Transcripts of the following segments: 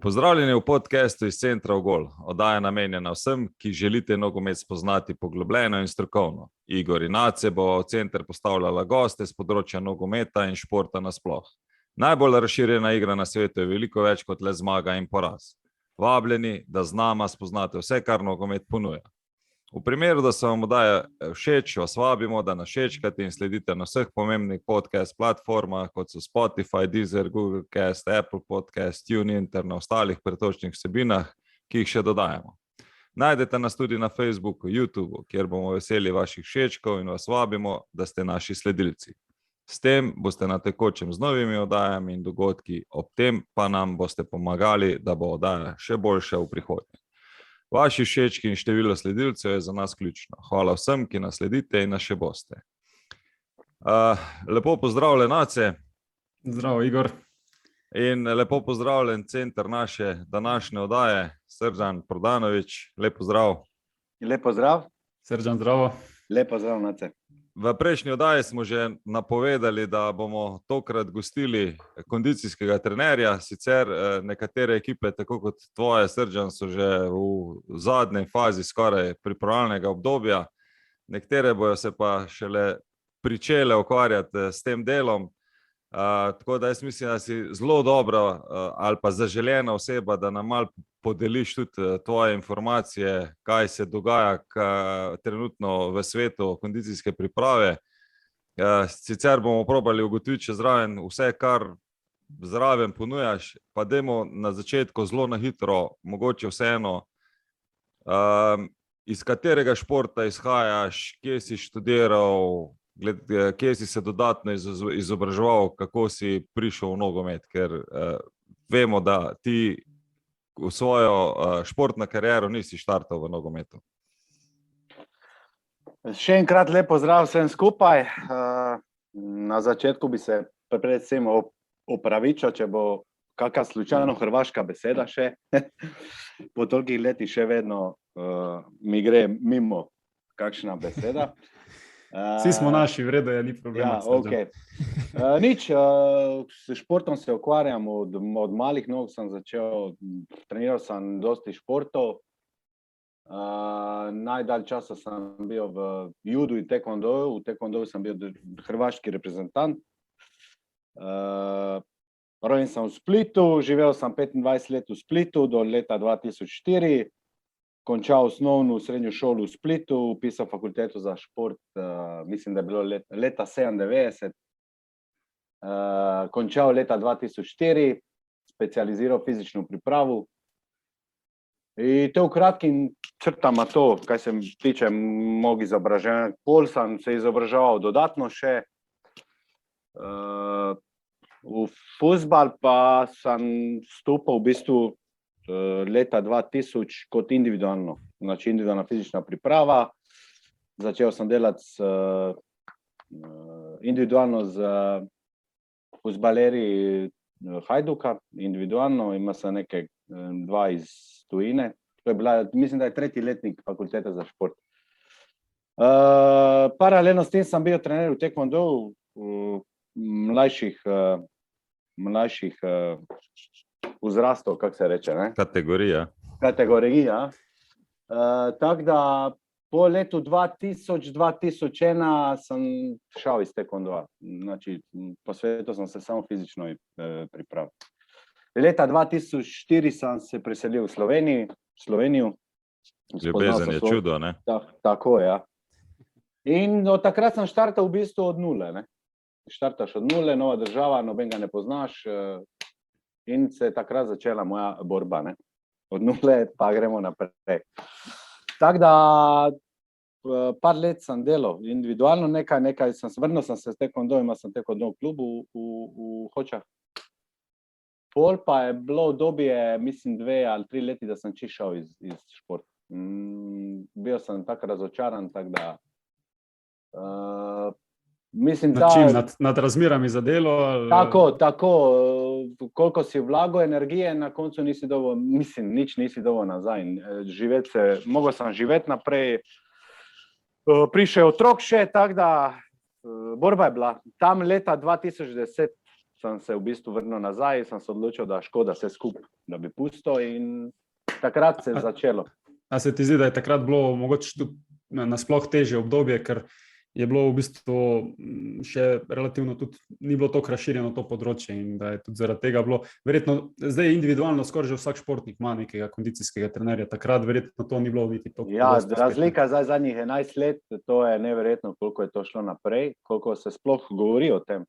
Pozdravljeni v podcastu iz Centra Ogol. Oddaja namenjena vsem, ki želite nogomet spoznati poglobljeno in strokovno. Igor in Ace bo v center postavljala goste z področja nogometa in športa nasploh. Najbolj razširjena igra na svetu je veliko več kot le zmaga in poraz. Vabljeni, da z nama spoznate vse, kar nogomet ponuja. V primeru, da se vam oddaja všeč, vas vabimo, da nas všečkate in sledite na vseh pomembnih podcast platformah, kot so Spotify, Deezer, Google Cast, Apple Podcast, TuneIn ter na ostalih pretočnih vsebinah, ki jih še dodajamo. Najdete nas tudi na Facebooku, YouTubeu, kjer bomo veseli vaših všečkov in vas vabimo, da ste naši sledilci. S tem boste na tekočem z novimi oddajami in dogodki, ob tem pa nam boste pomagali, da bo oddaja še boljša v prihodnje. Vaši všečki in število sledilcev je za nas ključno. Hvala vsem, ki nas sledite in nas še boste. Lepo pozdravljen, Ace. Zdravo, Igor. In lepo pozdravljen center naše današnje oddaje, Srdjan Prodanović. Lep pozdrav. Lep pozdrav. Srdjan, zdravo. Lep pozdrav, Ace. V prejšnji oddaji smo že napovedali, da bomo tokrat gostili kondicijskega trenerja. Sicer nekatere ekipe, tako kot tvoje, Srdjan, so že v zadnji fazi skoraj pripravljalnega obdobja. Nekatere bojo se pa šele pričele ukvarjati s tem delom. Tako da jaz mislim, da si zelo dobra ali pa zaželena oseba, da nam malo podeliš tudi tvoje informacije, kaj se dogaja trenutno v svetu kondicijske priprave. Sicer bomo probali ugotoviti še zraven vse, kar zraven ponujaš, pa dajmo na začetku zelo na hitro, mogoče vseeno, iz katerega športa izhajaš, kje si študiral, kje si se dodatno izobraževal, kako si prišel v nogomet, ker vemo, da ti v svojo športno kariero nisi štartal v nogometu. Še enkrat lep pozdrav vsem skupaj. Na začetku bi se predvsem opravičil, če bo kakšna slučajno hrvaška beseda še. Po tolikih letih še vedno mi gre mimo kakšna beseda. Vsi smo naši, v redu je, ni problema. Ja, okay. Nič, s športom se ukvarjam od malih nog, sem začel, treniral sem dosti športov. Najdalj časa sem bil v judu in taekwondoju. V taekwondoju sem bil hrvaški reprezentant. Rojen sem v Splitu, živel sem 25 let v Splitu do leta 2004. Končal osnovno srednjo šolo v Splitu, upisal fakulteto za šport, mislim, da je bilo leta 97. Končal leta 2004, specializiral fizično pripravo. In to v kratkim črtama to, kaj se tiče mog izobraževanja. Pol sem se izobraževal dodatno še. V fuzbal pa sem vstopil v bistvu leta 2000 kot individualno, znači individualna fizična priprava. Začel sem delati individualno z fuzbalerji Hajduka, individualno, ima se nekaj dva iz tujine. To je bila, mislim, da je tretji letnik fakultete za šport. Paralelno s tem sem bil trener v taekwondoju mlajših vzrastov, kako se reče, ne? Kategorija. Tako da po letu 2000-2001 sem šel iz taekwondoja. Znači, po svetu sem se samo fizično pripravil. Leta 2004 sem se preselil v Slovenijo. Ljubezen je čudo, ne? Tako, ja. In od takrat sem štartal v bistvu od nule, ne? Štartaš od nule, nova država, nobenega ne poznaš. In se je takrat začela moja borba, ne? Od nule pa gremo naprej. Tako da par let sem delal individualno, nekaj vrnil sem se s taekwondom, imel sem taekwondo klubu v Hočah. Pol pa je bilo obdobje, mislim, 2 ali 3 leti, da sem čišel iz športa. Bil sem tako razočaran, tako da mislim, da... Nad razmerami za delo? Tako. Koliko si vlagal energije, na koncu nisi dovolj, mislim, nič nisi dovolj nazaj. Mogel sem živeti naprej. Prišel otrok še, tako da borba je bila. Tam leta 2010 sem se v bistvu vrnil nazaj, sem se odločil, da škoda vse skupaj, da bi pustil in takrat se je začelo. A se ti zdi, da je takrat bilo mogoče tudi nasploh težje obdobje, ker je bilo v bistvu še relativno tudi, ni bilo toliko razširjeno to področje in da je tudi zaradi tega bilo, verjetno zdaj individualno skoraj že vsak športnik ima nekega kondicijskega trenerja, takrat verjetno to ni bilo niti toliko. Ja, razlika zdaj zadnjih 11 let, to je neverjetno, koliko je to šlo naprej, koliko se sploh govori o tem.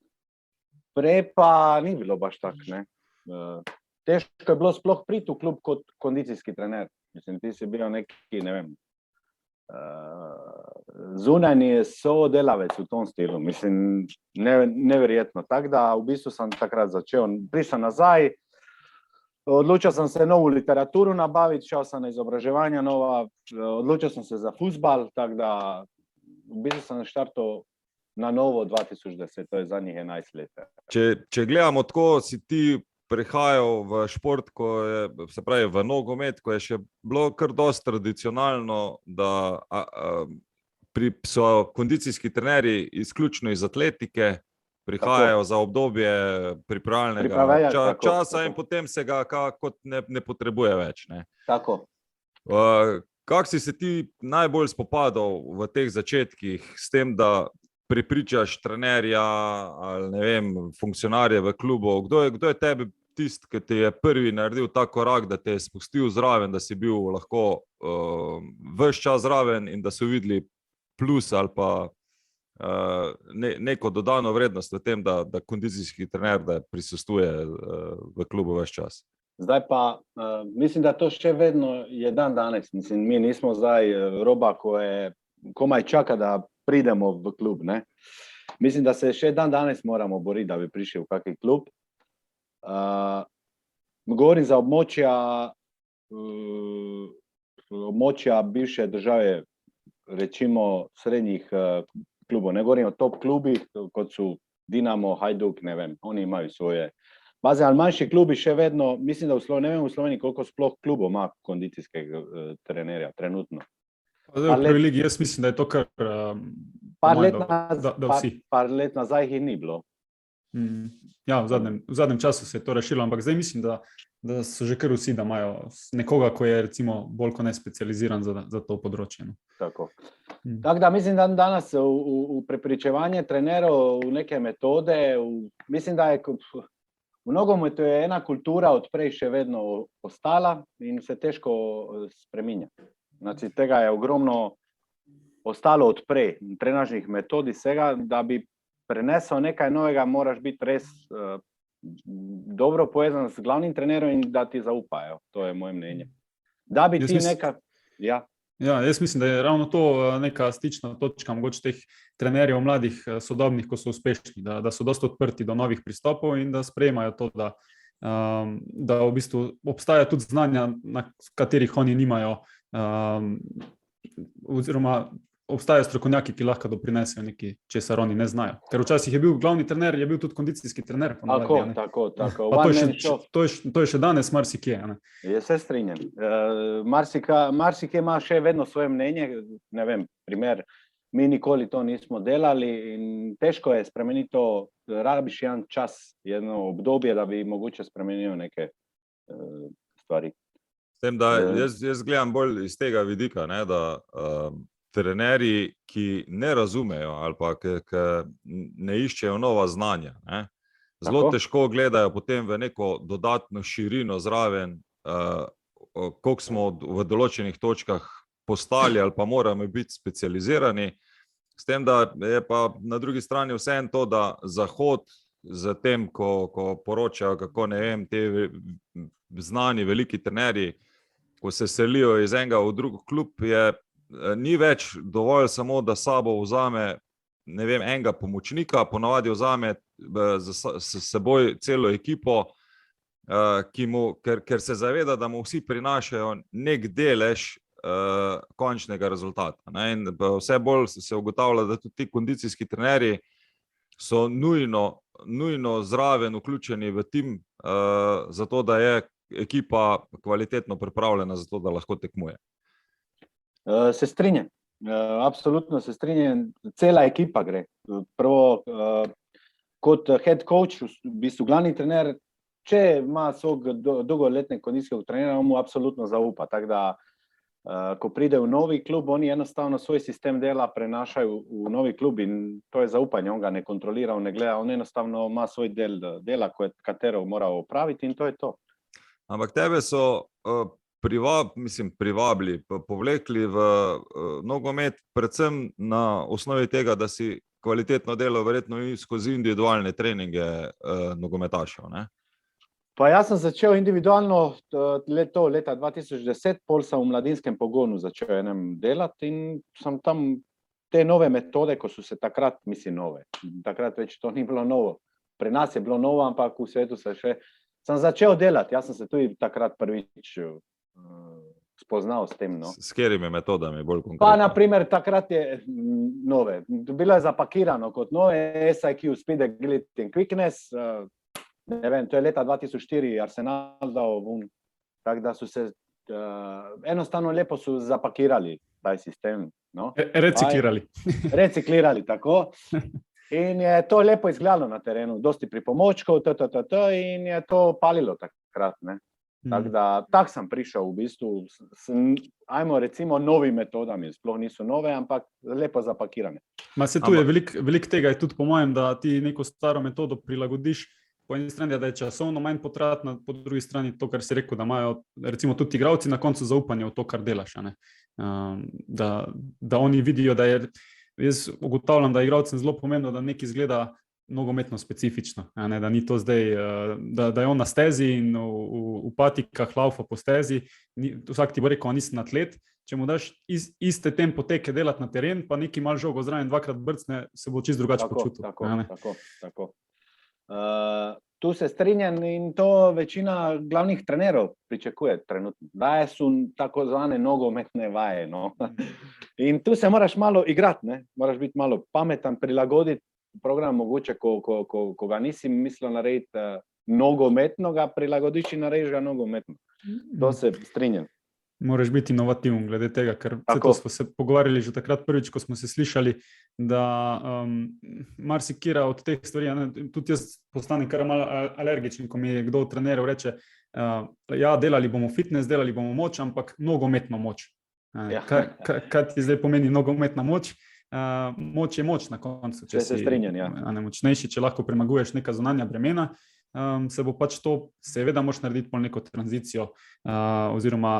Prej pa ni bilo baš tak, ne. Težko je bilo sploh priti v klub kot kondicijski trener. Mislim, ti si bil neki, ne vem, zunanji sodelavec v tom stilu. Mislim, neverjetno. Tako da v bistvu sem takrat začel. Prišel nazaj, odločil sem se novo literaturo nabaviti, šel sem na izobraževanja nova, odločil sem se za fuzbal, tako da v bistvu sem štartal na novo 2010, to je zadnjih 11 let. Če gledamo tako, si ti prihajal v šport, se pravi v nogomet, ko je še bilo kar dosti tradicionalno, da so kondicijski trenerji izključno iz atletike, prihajajo za obdobje pripravljalnega časa in potem se ga kot ne potrebuje več. Ne. Tako. Kako si se ti najbolj spopadal v teh začetkih s tem, da prepričaš trenerja ali ne vem, funkcionarje v klubu? Kdo je tebi tisti, ki ti je prvi naredil ta korak, da te je spustil zraven, da si bil lahko ves čas zraven in da so videli plus ali pa neko dodano vrednost v tem, da kondicijski trener da prisostuje v klubu ves čas? Zdaj pa, mislim, da to še vedno je dan danes. Mislim, mi nismo zdaj roba, ko je komaj čaka, da pridemo v klub, ne. Mislim, da se še dan danes moramo boriti, da bi prišli v kakšen klub. Govorim za območja bivše države, recimo srednjih klubov. Ne govorim o top klubih, kot so Dinamo, Hajduk, ne vem, oni imajo svoje baze, ali manjši klubi še vedno, mislim, da ne vem v Sloveniji, koliko sploh klubov ima kondicijskega trenerja trenutno. V prvi ligi jaz mislim, da je to kar par let nazaj jih ni bilo. Ja, v zadnjem času se je to rešilo, ampak zdaj mislim, da so že kar vsi, da imajo nekoga, ko je recimo bolj kot ne specializiran za to področje. Tako da mislim, da danes v prepričevanje trenerov, v neke metode, mislim, da je v nogometu je ena kultura od prej še vedno ostala in se težko spreminja. Znači, tega je ogromno ostalo od prej, trenažnih metod iz vsega, da bi prenesel nekaj novega, moraš biti res dobro povezan z glavnim trenerom in da ti zaupajo. To je moje mnenje. Da bi ti nekaj... Ja, jaz mislim, da je ravno to neka stična točka mogoče teh trenerjev mladih, sodobnih, ko so uspešni, da so dosti odprti do novih pristopov in da sprejemajo to, da v bistvu obstaja tudi znanja, na katerih oni nimajo, oziroma obstajajo strokovnjaki, ki lahko doprinesejo nekaj, česar oni ne znajo. Ker včasih je bil glavni trener, je bil tudi kondicijski trener. Tako. To je še danes marsikje. Jaz se strinjam. Marsikje ima še vedno svoje mnenje, ne vem, primer, mi nikoli to nismo delali in težko je spremeniti to, rabiš en čas, jedno obdobje, da bi mogoče spremenil neke stvari. S tem, da jaz gledam bolj iz tega vidika, ne, da trenerji, ki ne razumejo ali pa ki ne iščejo nova znanja, ne, zelo težko gledajo potem v neko dodatno širino zraven, koliko smo v določenih točkah postali ali pa moramo biti specializirani. S tem, da je pa na drugi strani vseeno to, da Zahod z tem, ko poročajo, kako ne vem, te znani veliki trenerji, ko se selijo iz enega v drug klub, ni več dovolj samo, da sabo vzame, ne vem, enega pomočnika, ponavadi vzame s seboj celo ekipo, ker se zaveda, da mu vsi prinašajo nek delež končnega rezultata. Ne? In vse bolj se ugotavlja, da tudi ti kondicijski trenerji so nujno zraven vključeni v tim, zato da je ekipa kvalitetno pripravljena za to, da lahko tekmuje. Se strinjam, absolutno se strinjam, cela ekipa gre. Prvo, kot head coach, v bistvu glavni trener, če ima svog dolgoletnega kondicijskega trenera, mu absolutno zaupa. Tako da, ko pride v novi klub, oni enostavno svoj sistem dela prenašajo v novi klub in to je zaupanje, on ga ne kontrolira, on ne gleda, on enostavno ima svoj del dela, katero mora opraviti in to je to. Ampak tebe so privabili, povlekli v nogomet, predvsem na osnovi tega, da si kvalitetno delal verjetno in skozi individualne treninge nogometašev, ne? Pa jaz sem začel individualno leta 2010, pol sem v mladinskem pogonu začel enem delati in sem tam te nove metode, ko so se takrat, nove, takrat več to ni bilo novo. Pri nas je bilo novo, ampak v svetu sem začel delati. Jaz sem se tudi takrat prvič spoznal s tem. No. S katerimi metodami bolj konkretno? Pa naprimer takrat je nove. Bilo je zapakirano kot nove SIQ, Speed, Agility and Quickness. Ne vem, to je leta 2004 Arsenal dal ven, tako da so se enostavno lepo so zapakirali taj sistem. No? Reciklirali, tako. In je to lepo izgledalo na terenu, dosti pripomočkov, in je to palilo takrat. Ne? Tako da, tak sem prišel v bistvu, ajmo recimo novi metodami, sploh niso nove, ampak lepo zapakirane. Ma se tu je veliko tega, je tudi po mojem, da ti neko staro metodo prilagodiš, po eni strani, da je časovno manj potratna, po drugi strani to, kar si rekel, da imajo recimo tudi igralci na koncu zaupanje v to, kar delaš. Da oni vidijo, da je, jaz ugotavljam, da je igralcem zelo pomembno, da nekaj izgleda nogometno specifično, da ni to zdaj, da je on na stezi in v patikah laufa po stezi, vsak ti bo rekel, nisem atlet, če mu daš iste tempo teke delati na teren, pa neki malo žogo zraven dvakrat brcne, se bo čisto drugače počutil. Tako. Tu se strinjam in to večina glavnih trenerov pričakuje trenutno. Daje so tako zvane nogometne vaje. No. In tu se moraš malo igrati, ne? Moraš biti malo pameten, prilagoditi program mogoče, ko ga nisi mislil narediti nogometno, ga prilagodiš in narediš ga nogometno. To se strinjam. Moraš biti inovativen glede tega, ker to smo se pogovarjali že takrat prvič, ko smo se slišali, da marsikera od teh stvari, tudi jaz postanem kar malo alergičen, ko mi je kdo od trenerov reče, ja, delali bomo fitness, delali bomo moč, ampak nogometno moč. Kaj ti zdaj pomeni nogometna moč? Moč je moč na koncu. Če se strinjam, ja. Močnejši, če lahko premaguješ neka zunanja bremena, se bo pač to, seveda moraš narediti pol neko tranzicijo oziroma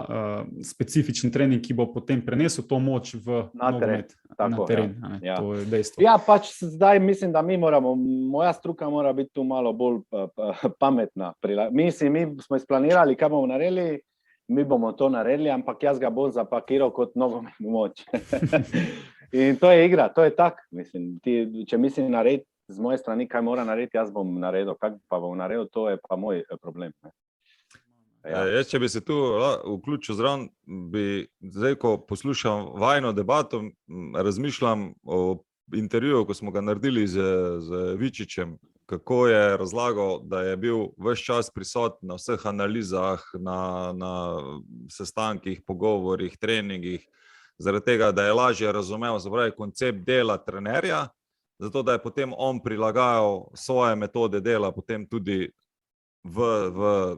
specifičen trening, ki bo potem prenesel to moč v nogomet, na teren. Ja. To je dejstvo. Ja, pač zdaj mislim, da moja struka mora biti tu malo bolj pametna. Mi smo izplanirali, kaj bomo naredili, mi bomo to naredili, ampak jaz ga bom zapakiral kot nogometno moč. In to je igra, to je tak. Mislim, če mislim narediti z moje strani, kaj mora narediti, jaz bom naredil. Kaj pa bom naredil, to je pa moj problem. Ja. Jaz, če bi se tu vključil zraven, bi zdaj, ko poslušam vajino debato, razmišljam o intervjuju, ko smo ga naredili z Vičičem, kako je razlagal, da je bil ves čas prisoten na vseh analizah, na sestankih, pogovorih, treningih, zaradi tega, da je lažje razumel, zapravi, koncept dela trenerja, zato da je potem on prilagajal svoje metode dela potem tudi v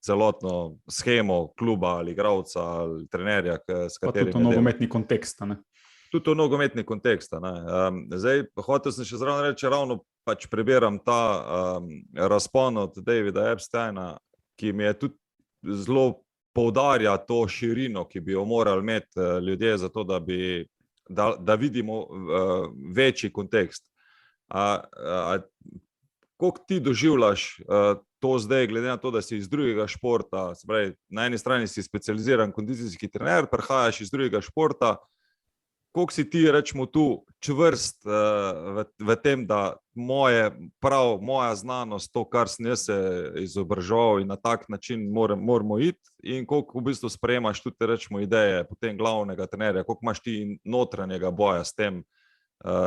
celotno shemo kluba ali igralca ali trenerja, s katerim je delal. Pa tudi v nogometni kontekst, ne? Tudi v nogometni kontekst, ne. Zdaj, hotel sem še zraven reči, ravno pač prebiram ta razpon od Davida Epsteina, ki mi je tudi zelo poudarja to širino, ki bi jo morali imeti ljudje za to, da vidimo večji kontekst. Koliko ti doživljaš to zdaj, glede na to, da si iz drugega športa, se pravi, na eni strani si specializiran kondicijski trener, prihajaš iz drugega športa, koliko si ti, rečemo tu, čvrst v tem, da moja znanost, to, kar sem jaz se izobraževal in na tak način moramo iti, in koliko v bistvu sprejemaš tudi, rečemo, ideje potem glavnega trenerja, koliko imaš ti notranjega boja s tem,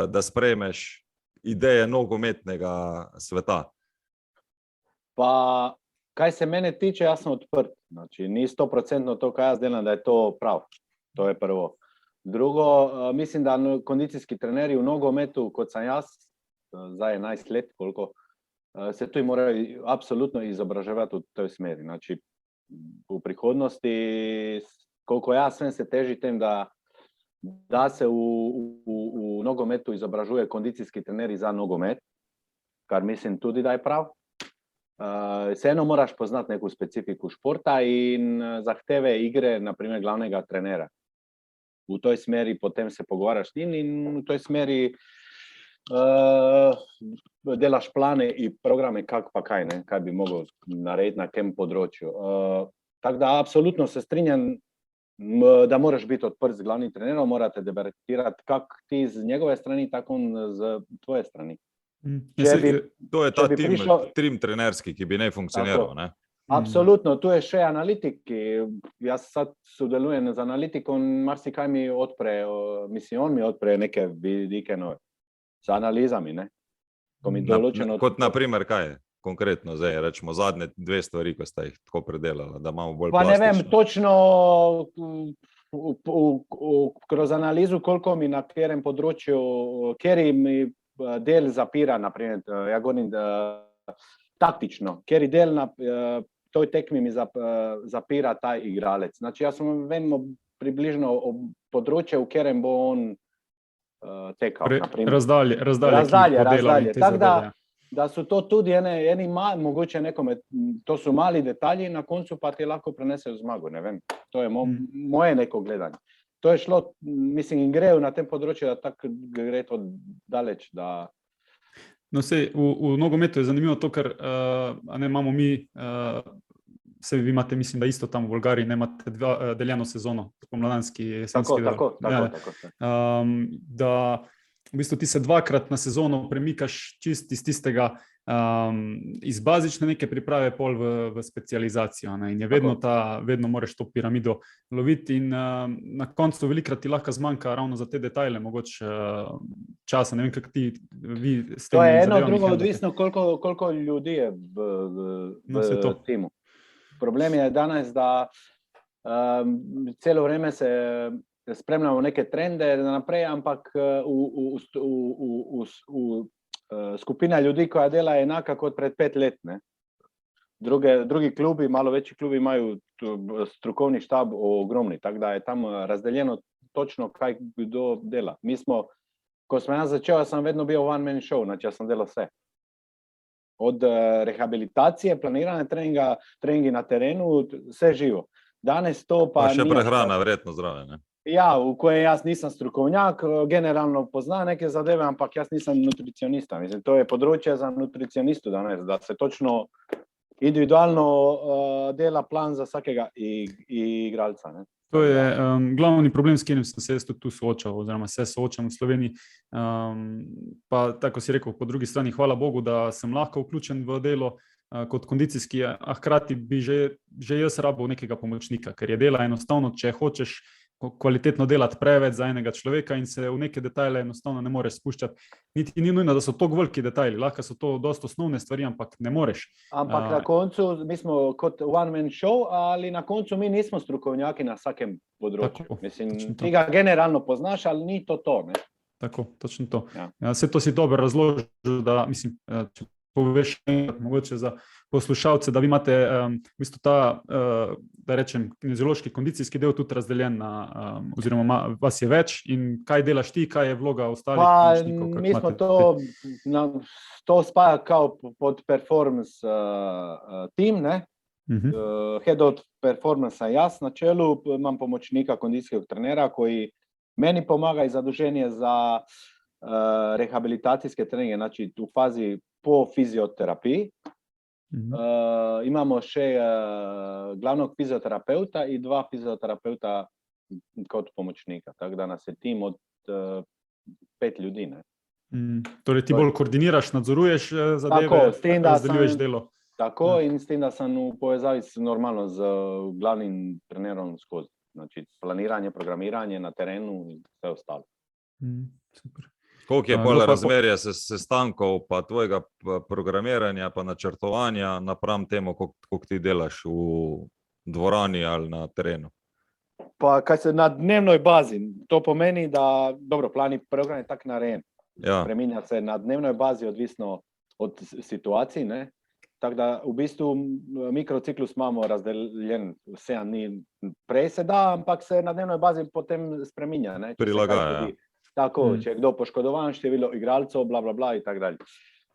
da sprejmeš ideje nogometnega sveta? Pa, kaj se mene tiče, jaz sem odprt. Znači, ni 100% to, kaj jaz delam, da je to prav. To je prvo. Drugo, mislim, da kondicijski trenerji v nogometu, kot sem jaz, za 11 let, koliko se tu morajo absolutno izobraževati v tej smeri. Znači, v prihodnosti, koliko jaz vem, se teži tem, da se v nogometu izobražuje kondicijski trenerji za nogomet, kar mislim tudi, da je prav. Vseeno moraš poznati neku specifiku športa in zahteve igre, naprimer glavnega trenera. V toj smeri potem se pogovarjaš s njim in v toj smeri delaš plane in programe, kak pa kaj, ne? Kaj bi mogel narediti na tem področju. Tako da absolutno se strinjam, da moraš biti odprt z glavnim trenerom, morate debatirati kak ti z njegove strani, tako z tvoje strani. To je ta tim trenerski, ki bi ne funkcioniral. Ne? Absolutno, tu je še analitik, ki jaz sad sodelujem z analitikom, marsikaj mi odpre, on mi odpre neke vidike nove, z analizami, ne? Ko mi določeno... Kot naprimer kaj je? Konkretno zdaj, rečemo, zadnje 2 stvari, ko sta jih tako predelala, da imamo bolj plastično. Pa ne vem, točno kroz analizu, koliko mi na katerem področju, kjer mi del zapira, naprimer, ja govorim taktično, kjer del na toj tekmi mi zapira ta igralec. Znači, jaz vem približno področje, v katerem bo on tekal. Razdalje. Tako da so to tudi mogoče nekome, to so mali detalji, na koncu pa ti lahko prenesejo zmago, ne vem. To je moje neko gledanje. To je šlo, mislim, in grejo na tem področju, da tako gre to daleč, da... No, v nogometu je zanimivo to, ker imamo mi, vi imate, mislim, da isto tam v Bolgariji, imate deljeno sezono, pomladanski, jesenski. Tako. Da v bistvu ti se 2-krat na sezono premikaš čist iz tistega, iz bazične neke priprave pol v specializacijo. Ne? In je vedno moraš to piramido loviti in na koncu velikrat ti lahko zmanjka ravno za te detajle, mogoče časa, ne vem, kako vi s tem... To je eno drugo odvisno, koliko ljudi je v timu. Problem je danes, da celo vreme se spremljamo neke trende naprej, ampak skupina ljudi, koja dela enaka kot pred 5 let. Ne? Drugi klubi, malo večji klubi imajo strokovni štab ogromni, tako da je tam razdeljeno točno, kaj kdo dela. Ko sem jaz začel, sem vedno bil one man show, znači jaz sem delal vse. Od rehabilitacije, planirane treningi na terenu, vse živo. Danes to pa še prehrana, verjetno zdrave, ne? Ja, v koje jaz nisem strokovnjak, generalno pozna neke zadeve, ampak jaz nisem nutricionista. Mislim, to je področje za nutricionistu danes, da se točno individualno dela plan za vsakega igralca. Ne? To je glavni problem, s katerim sem se jaz tudi tu soočal, oziroma se soočam v Sloveniji. Pa tako si rekel, po drugi strani, hvala Bogu, da sem lahko vključen v delo kot kondicijski, a hkrati bi že jaz rabil nekega pomočnika, ker je dela enostavno, če hočeš kvalitetno delati preveč za enega človeka in se v neke detajle enostavno ne moreš spuščati. Niti ni nujno, da so to veliki detajli, lahko so to dosti osnovne stvari, ampak ne moreš. Ampak na koncu mi smo kot one man show, ali na koncu mi nismo strokovnjaki na vsakem področju. Tako, mislim, ti ga generalno poznaš, ali ni to, ne? Tako, točno to. Ja. Vse to si dobro razložil, da mislim, če poveš mogoče za poslušalce, da vi imate v bistvu ta, da rečem, kineziološki kondicijski del tudi razdeljen na, oziroma vas je več in kaj delaš ti, kaj je vloga ostalih pomočnikov? Mi smo to spaja kao pod performance team, ne? Head of performance sam jaz na čelu, imam pomočnika kondicijskog trenera koji meni pomaga i zaduženje za rehabilitacijske treninge, znači u fazi po fizioterapiji. Imamo še glavnog fizioterapeuta i 2 fizioterapeuta kot pomočnika, tako da nas je tim od 5 ljudi. Ne? Torej ti bolj koordiniraš, nadzoruješ zadeve, razdeljuješ delo. Tako, in s tem, da sem v povezavi normalno z glavnim trenerom skozi. Znači planiranje, programiranje na terenu in vse ostalo. Super. Koliko je bolj razmerje sestankov pa tvojega programiranja pa načrtovanja napram temu, koliko ti delaš v dvorani ali na terenu? Pa kaj se na dnevnoj bazi, to pomeni, da dobro, plan in program je tak narejen. Ja. Spreminja se na dnevnoj bazi, odvisno od situacij, ne. Tako da v bistvu mikrociklus imamo razdeljen, vse ni prej se da, ampak se na dnevnoj bazi potem spreminja, ne, če se kaj Prilagaja, zgodi. Tako, če je kdo poškodovan, število igralcev, bla, bla, bla in tako dalje.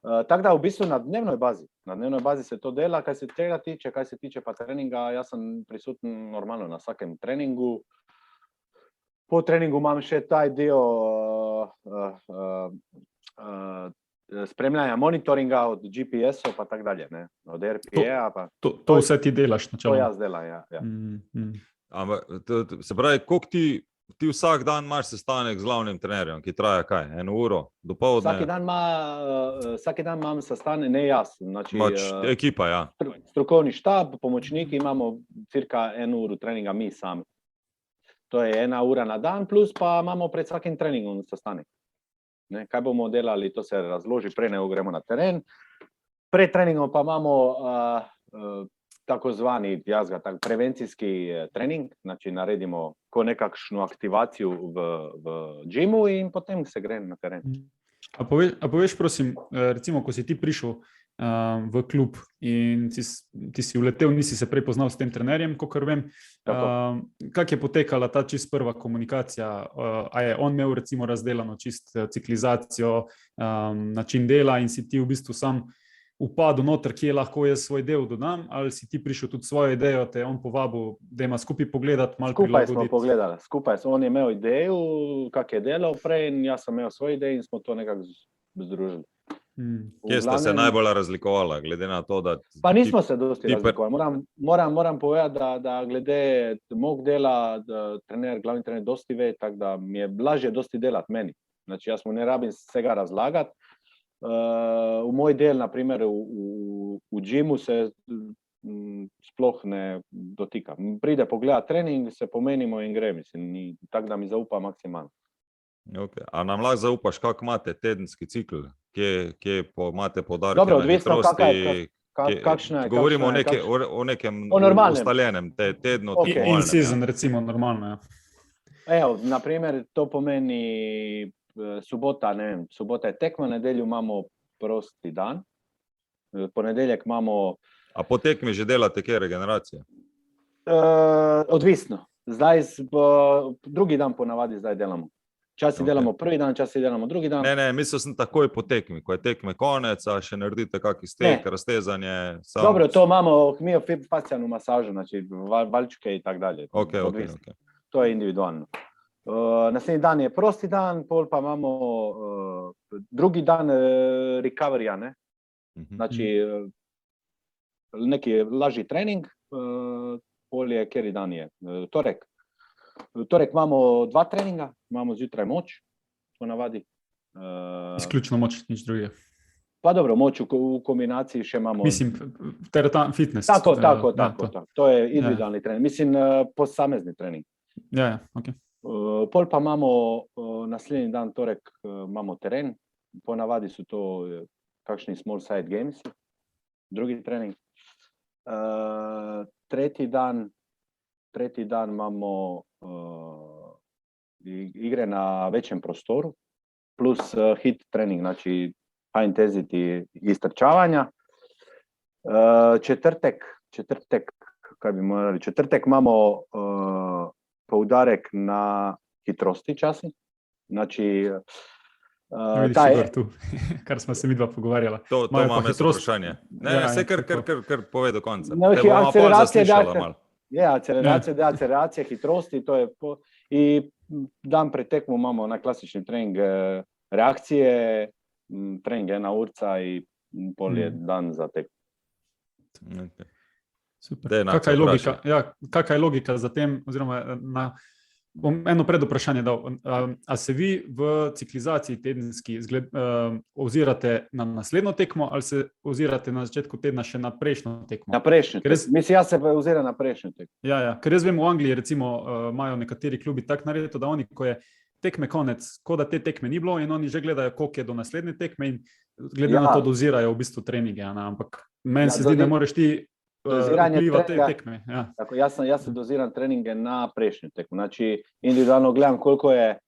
Tako da v bistvu na dnevnoj bazi se to dela, kaj se tega tiče, kaj se tiče pa treninga, jaz sem prisuten normalno na vsakem treningu. Po treningu imam še taj del spremljanja monitoringa od GPS-ov pa tako dalje, ne, od RPA pa. To vse ti delaš To načeloma. jaz delam, ja. Ampak, se pravi, koliko ti vsak dan imaš sestanek z glavnim trenerjem, ki traja kaj? 1 uro dopoldne? Vsak dan imam sestanek, ne jaz, znači Ekipa, ja. strokovni štab, pomočniki, imamo cirka 1 uro treninga mi sami. To je 1 ura na dan, plus pa imamo pred vsakim treningom sestanek. Ne, kaj bomo delali, to se razloži, prej ne gremo na teren. Pred treningom pa imamo tako zvani prevencijski trening, znači naredimo ko nekakšno aktivacijo v džimu in potem se gre na teren. A poveš, prosim, recimo, ko si ti prišel v klub in ti si uletel, nisi se prej poznal s tem trenerjem, kakor vem, kak je potekala ta čist prva komunikacija? A je on imel recimo razdelano čist ciklizacijo, način dela in si ti v bistvu sam upadel noter, kje lahko jaz svoj del dodam, ali si ti prišel tudi svojo idejo, te on povabil, da ima skupaj pogledati, malo prilagoditi? Skupaj smo pogledali, on je imel idejo, kak je delal prej in jaz sem imel svoje ideje in smo to nekako združili. Kje sta se najbolj razlikovala, glede na to, da... Pa nismo se dosti razlikovali. Moram povedati, da glede mog dela, glavni trener dosti ve, tako da mi je lažje dosti delati meni. Znači, jaz mu ne rabim vsega razlagati. V moj del, na primer, v džimu se sploh ne dotika. Pride pogledati trening, se pomenimo in gre, mislim, tako da mi zaupa maksimalno. Okay. A nam lahko zaupaš, kako imate tedenski cikl? Kje imate poudarke? Dobro, odvisno, kakšna je. Govorimo o nekem ustaljenem tednu. In season, recimo, normalno. Ja. Evo, na primer, to pomeni sobota je tekma, nedeljo imamo prosti dan, ponedeljek imamo... A po tekmi že delate kje regeneracije? Odvisno. Zdaj, drugi dan ponavadi zdaj delamo. Časi delamo prvi dan, časi delamo drugi dan. Ne, mislil sem takoj po tekmi, ko je tekme konec, a še naredite kakšen stek, raztezanje. Dobro, to imamo facialno masažo, znači valčke in tako dalje. Okay. To je individualno. Naslednji dan je prosti dan, pol pa imamo drugi dan recovery-ja, ne? Znači neki lažji trening, pol je, kjeri dan je, torek. Torek imamo 2 treninga, imamo zjutraj moč, ponavadi. Izključno moč, nič drugega. Pa dobro, moč v kombinaciji še imamo... Mislim, fitness. Tako. To je individualni trening. Mislim, posamezni trening. Ja, ok. Pol pa imamo naslednji dan, torek, imamo teren. Ponavadi so to kakšni small side games, drugi trening. Tretji dan imamo igre na večjem prostoru, plus hit trening, znači high intensity istrčavanja. Četrtek imamo poudarek na hitrosti časi. Znači, kar smo se midva pogovarjala. To imam jaz vprašanje. Ne, vse kar pove do konca. Akceleracija, hitrosti, to je i dan pred tekmo imamo na klasični trening reakcije, trening 1 urca i pol je dan za tekmo. Okay. Super. Kakaj je logika za tem, oziroma bom eno predvprašanje dal. A se vi v ciklizaciji tedenski ozirate na naslednjo tekmo ali se ozirate na začetku tedna še na prejšnjo tekmo? Na prejšnjo tekmo. Mislim, jaz se oziram na prejšnjo tekmo. Ja, ker jaz vem, v Angliji recimo imajo nekateri klubi tak naredito, da oni, ko je tekme konec, ko da te tekme ni bilo in oni že gledajo, koliko je do naslednje tekme in glede na to dozirajo v bistvu treninge. Ampak meni se zdi, da moraš ti vplivati te tekme. Ja. Tako, jaz se doziram treninge na prejšnjo tekmo. Znači, individualno gledam, koliko je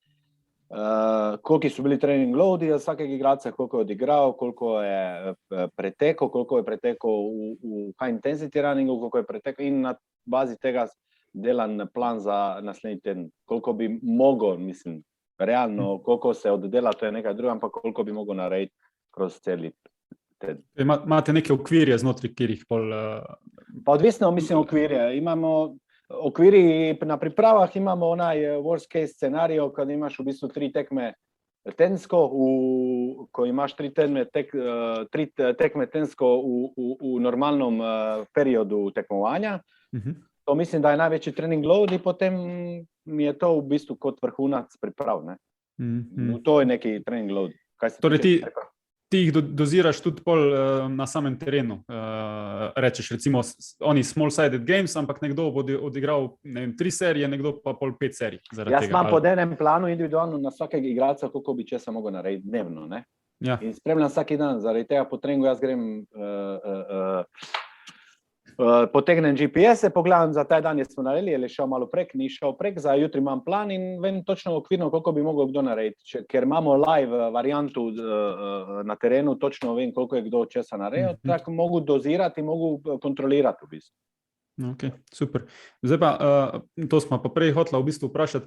koliko so bili trening loadi od vsakega igralca, koliko je odigral, koliko je pretekel, v high intensity runningu, koliko je pretekel in na bazi tega delan plan za naslednji teden. Koliko bi mogel, mislim, realno, koliko se oddela, to je nekaj druga, ampak koliko bi mogel narediti kroz celi teden. Imate neke okvirje znotraj, kjer jih pol... Pa odvisno, mislim, okvirje. Imamo okviri na pripravah, imamo onaj worst case scenarijo, kad imaš v bistvu 3 tekme tedensko, ko imaš 3 tekme tedensko v normalnom periodu tekmovanja. To mislim, da je največji trening load in potem je to v bistvu kot vrhunac priprav. Ne? To je neki trening load. Torej ti jih doziraš tudi pol na samem terenu. Rečeš recimo, oni small-sided games, ampak nekdo bo odigral 3 serije, nekdo pa pol 5 serij. Jaz imam pod enem planu individualno na vsakega igralca, koliko bi česa mogel narediti dnevno. Ne? Ja. In spremljam vsaki dan, zaradi tega po treningu jaz grem potegnem GPS-e, pogledam za taj dan, smo naredili, je šel malo prek, ni šel prek, za jutri imam plan in vem točno okvirno, koliko bi mogel kdo narediti. Ker imamo live variantu na terenu, točno vem, koliko je kdo česa naredil, tako mogu dozirati in mogu kontrolirati v bistvu. Ok, super. Zdaj pa, to smo pa prej hotela v bistvu vprašati,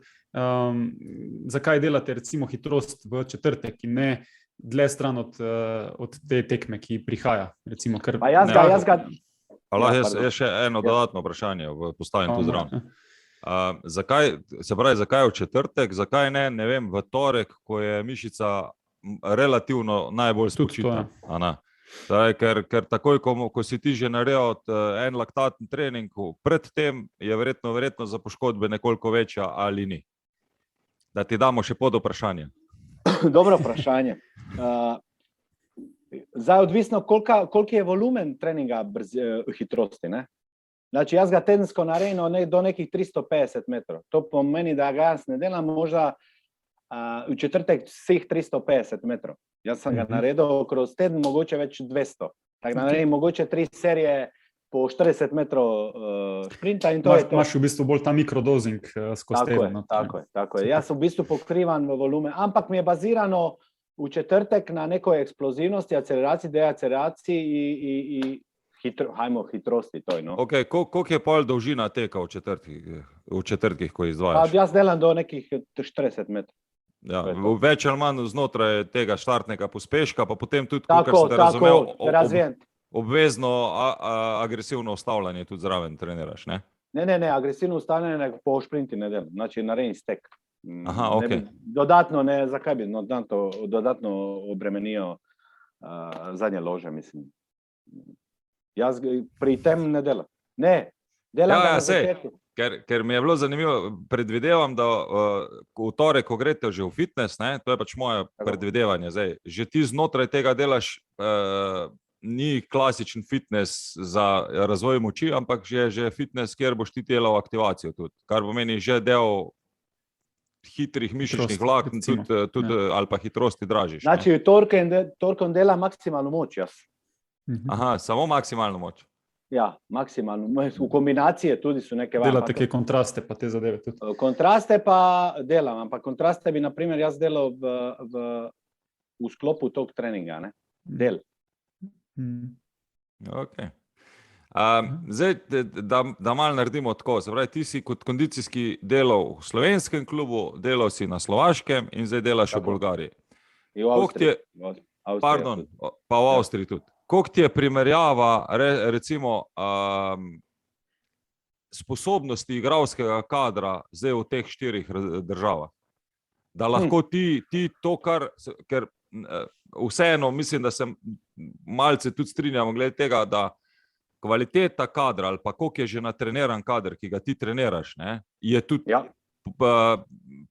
zakaj delate recimo hitrost v četrtek in ne dlje stran od te tekme, ki prihaja? Recimo, ker... Pa jaz ga... Je še eno dodatno vprašanje, postavim tu zraven. Zakaj v četrtek, zakaj ne vem, v torek, ko je mišica relativno najbolj spočita? Ker takoj, ko si ti že naredil en laktatni trening, predtem je verjetno za poškodbe nekoliko večja ali ni? Da ti damo še pod vprašanje. Dobro vprašanje. Zdaj odvisno, koliko je volumen treninga hitrosti. Ne? Znači, jaz ga tedensko naredim do nekih 350 metrov. To pomeni, da ga jaz ne delam možda v četrtek vseh 350 metrov. Jaz sem ga naredil kroz teden, mogoče več 200. Tako da naredim mogoče 3 serije po 40 metrov sprinta in to je to. Imaš v bistvu bolj ta mikrodozing skozi teden. Tako je. Jaz v bistvu pokrivam volumen, ampak mi je bazirano v četrtek na nekoj eksplozivnosti, akceleraciji, deakceleraciji in hitrosti. Ok, koliko je pol dolžina teka v četrtkih, ko izvajaš? Jaz delam do nekih 40 metrov. Ja, več ali manj znotraj tega štartnega pospeška, pa potem tudi, kar ste razumel, obvezno agresivno ustavljanje tudi zraven treniraš, ne? Ne, agresivno ustavljanje po šprinti ne delam, znači naredim stek. Aha, ok. Dodatno, zakaj bi dodatno obremenijo zadnje lože, mislim. Jaz pri tem ne delam. Ne, delam ga na začetku. Ker mi je bilo zanimivo, predvidevam, da v torek, ko greste že v fitness, ne, to je pač moje predvidevanje, zdaj, že ti znotraj tega delaš, ni klasičen fitness za razvoj moči, ampak že fitness, kjer boš ti delal aktivacijo tudi, kar pomeni že del hitrih mišičnih vlaken tudi ali pa hitrosti dražiš. Znači, torkom dela maksimalno moč jaz. Aha, samo maksimalno moč. Ja, maksimalno. V kombinaciji tudi so neke vaje. Delate kaj kontraste pa te zadeve tudi? Kontraste pa delam, ampak kontraste bi, naprimer, jaz delal v sklopu tog treninga, ne? Del. Ok. Zdaj, da malo naredimo tako, se pravi, ti si kot kondicijski delal v slovenskem klubu, delal si na Slovaškem in zdaj delaš v Bolgariji. In v Avstriji. Pardon, pa v Avstriji tudi. Koliko ti je primerjava, recimo, sposobnosti igralskega kadra zdaj v teh 4 državah? Da lahko ti to, ker vseeno mislim, da se malce tudi strinjamo glede tega, da kvaliteta kadra ali pa koliko je že natreniran kader, ki ga ti treniraš, ne, je tudi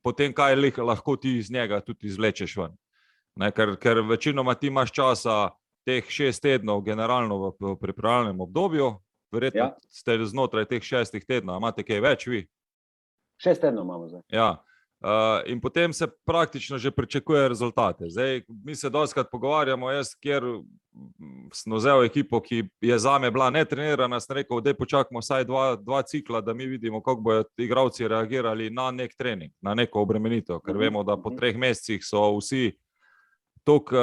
potem, kaj lahko ti iz njega tudi izvlečeš ven. Ne, ker večinoma ti imaš časa teh 6 tednov generalno v pripravljalnem obdobju, verjetno ste znotraj teh 6 tednov, imate kaj več vi? 6 tednov imamo zdaj. Ja, In potem se praktično že pričakuje rezultate. Zdaj, mi se dostikrat pogovarjamo, jaz, kjer sem vzel ekipo, ki je zame bila netrenirana, sem rekel, da počakamo vsaj dva cikla, da mi vidimo, kako bodo igralci reagirali na nek trening, na neko obremenitev, ker vemo, da po 3 mesecih so vsi toliko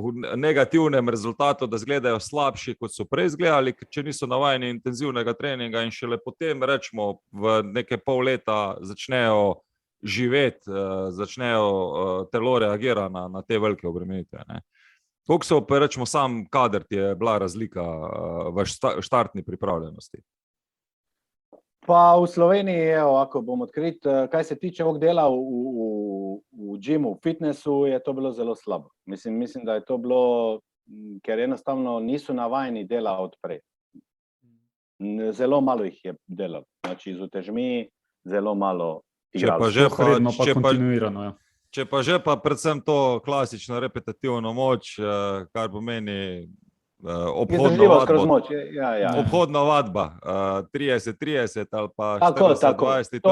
v negativnem rezultatu, da izgledajo slabši, kot so prej izgledali, če niso navajeni intenzivnega treninga, in šele potem, rečemo, v neke pol leta začnejo živeti, začnejo telo reagirati na te velike obremenitve. Koliko so, rečemo, sam kader ti je bila razlika v štartni pripravljenosti? Pa v Sloveniji, evo, ako bom odkrit, kaj se tiče dela v džimu, v fitnessu, je to bilo zelo slabo. Mislim, da je to bilo, ker enostavno niso navajeni dela odprej. Zelo malo jih je delalo. Znači, z utežmi zelo malo igralo. Redno pa kontinuirano, ja. Če pa že pa predvsem to klasično repetitivno moč, kar pomeni obhodna vadba, 30-30 ali pa 40-20,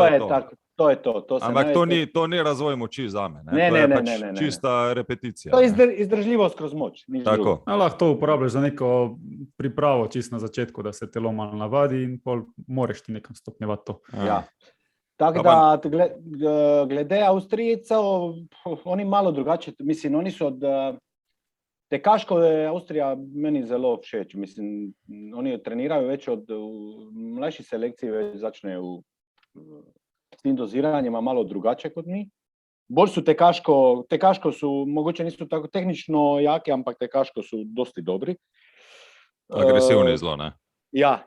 to je to. Ampak to ni razvoj moči zame. Ne, to je pač čista repeticija. To je izdržljivost kroz moč. Lahko to uporabljaš za neko pripravo čisto na začetku, da se telo malo navadi in pol moraš ti nekam stopnjevati to. Ja. Tako da, glede Avstrijcev, oni malo drugače, mislim, oni so od tekaško je Avstrija meni zelo všeč, mislim, oni trenirajo več od mlajših selekcij, več začnejo s tem doziranjem malo drugače kot mi. Bolj so tekaško so, mogoče niso tako tehnično jaki, ampak tekaško so dosti dobri. Agresivni zelo, ne? Ja.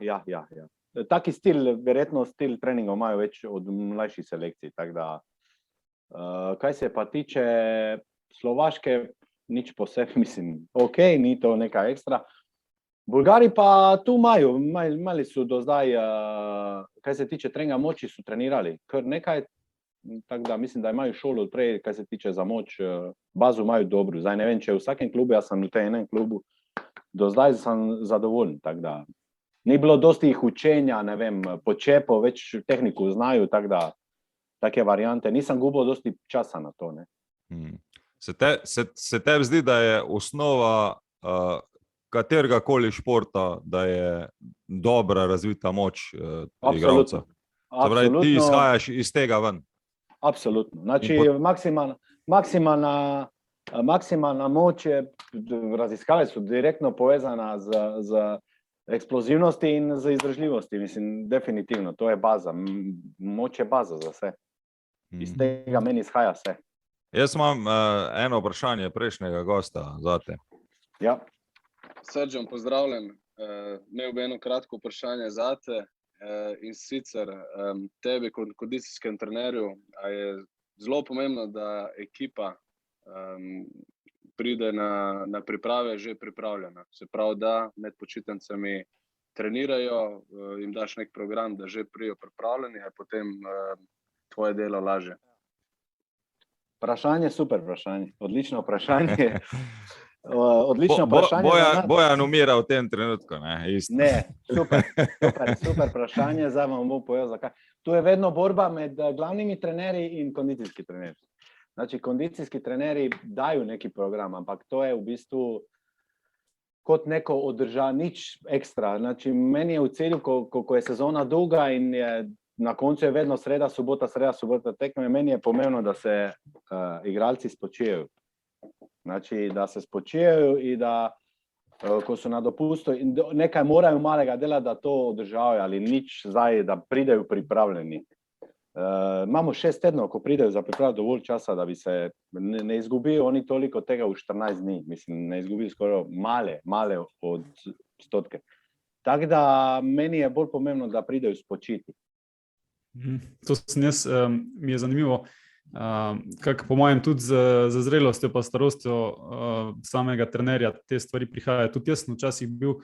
Taki stil, verjetno stil treningov imajo več od mlajših selekcij, tako da, kaj se pa tiče Slovaške, nič posebej, mislim, ok, ni to neka ekstra. Bulgari pa tu imeli so do zdaj, kaj se tiče treninga moči, so trenirali kar nekaj, tako da mislim, da imajo šolo odprej, kaj se tiče za moč, bazo imajo dobro. Zdaj ne vem, če v vsakem klubu, jaz sem v tem enem klubu, do zdaj sem zadovoljen, tako da ni bilo dosti jih učenja, ne vem, počepo, več tehniku znajo, tako da take variante. Nisem gubil dosti časa na to, ne. Se tebi zdi, da je osnova katerega koli športa, da je dobra razvita moč igralca? Absolutno. Ti izhajaš iz tega ven? Absolutno. Znači, maksimalna moč je, raziskave so direktno povezana z eksplozivnosti in z izdržljivosti. Mislim, definitivno, to je baza. Moč je baza za vse. Iz tega meni izhaja vse. Jaz imam eno vprašanje prejšnjega gosta zate. Ja. Srđan, pozdravljen. Imel bi eno kratko vprašanje zate in sicer tebi kot kondicijskem trenerju, a je zelo pomembno, da ekipa pride na priprave že pripravljena. Se pravi, da med počitnicami trenirajo, jim daš nek program, da že prijo pripravljeni, a potem tvoje delo lažje. Vprašanje, super vprašanje, odlično vprašanje. Odlično vprašanje. Bojan umira v tem trenutku, ne? Isto. Ne, super vprašanje, zdaj vam bom povedal, zakaj. Tu je vedno borba med glavnimi trenerji in kondicijski trenerji. Znači, kondicijski trenerji dajo neki program, ampak to je v bistvu kot neko nič ekstra. Znači, meni je v celju, ko je sezona dolga in je na koncu je vedno sreda, sobota tekme, meni je pomembno, da se igralci spočijejo. Znači, da se spočijejo in da, ko so na dopustu, nekaj morajo malega delati, da to održavajo, ali nič zdaj, da pridejo pripravljeni. Imamo 6 tednov, ko pridejo za pripravo dovolj časa, da bi se ne izgubijo oni toliko tega v 14 dni. Mislim, ne izgubijo skoraj male odstotke. Tako da meni je bolj pomembno, da pridejo spočiti. To sem jaz, mi je zanimivo, kako po mojem tudi z zrelostjo pa starostjo samega trenerja te stvari prihajajo. Tudi jaz sem včasih bil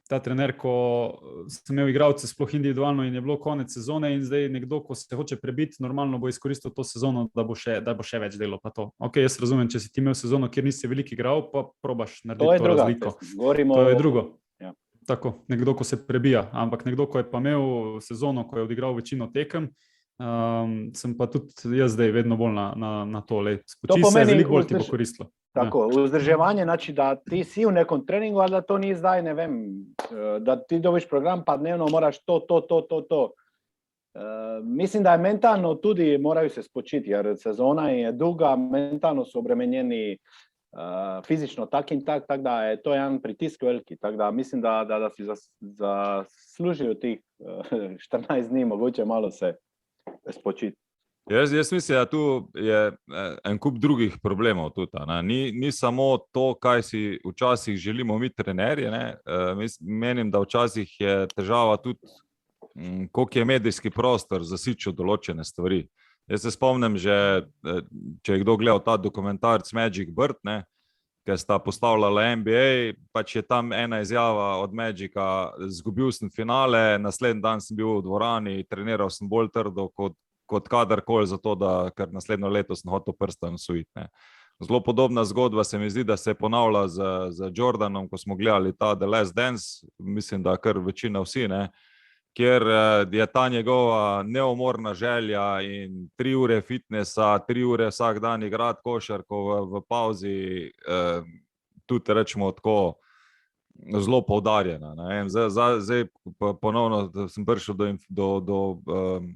ta trener, ko sem imel igralce sploh individualno in je bilo konec sezone in zdaj nekdo, ko se hoče prebiti, normalno bo izkoristil to sezono, da bo še več delo pa to. Ok, jaz razumem, če si ti imel sezono, kjer nisi veliko igral, pa probaš narediti to razliko. To je drugo. Tako, nekdo, ko se prebija, ampak nekdo, ko je pa imel sezono, ko je odigral večino tekem, sem pa tudi jaz zdaj vedno bolj na tole. To Spoči se, pomeni veliko bolj ti bo koristilo. Tako, vzdrževanje, znači da ti si v nekom treningu, ali da to ni zdaj, ne vem, da ti dobiš program, pa dnevno moraš to. Mislim, da je mentalno tudi morajo se spočiti, jer sezona je dolga, mentalno so obremenjeni, fizično tak in tak, tako da je to en pritisk veliki, tako da mislim, da si zaslužijo tih 14 dni, mogoče malo se spočiti. Jaz mislim, da tu je en kup drugih problemov tudi. Ni samo to, kaj si včasih želimo mi trenerji. Menim, da včasih je težava tudi, koliko je medijski prostor zasičil določene stvari. Jaz se spomnim že, če je kdo gledal ta dokumentarc Magic Bird, ki sta postavljala NBA, pač je tam ena izjava od Magica: izgubil sem finale, naslednji dan sem bil v dvorani, treniral sem bolj trdo kot kadarkoli, zato ker naslednjo leto sem hotel prstan osvojiti. Zelo podobna zgodba se mi zdi, da se je ponavlja z Jordanom, ko smo gledali ta The Last Dance, mislim, da kar večina vsi, kjer je ta njegova neumorna želja in 3 ure fitnesa, 3 ure vsak dan igrati košarko v pauzi, tudi rečemo tako zelo poudarjena. Zdaj ponovno sem prišel do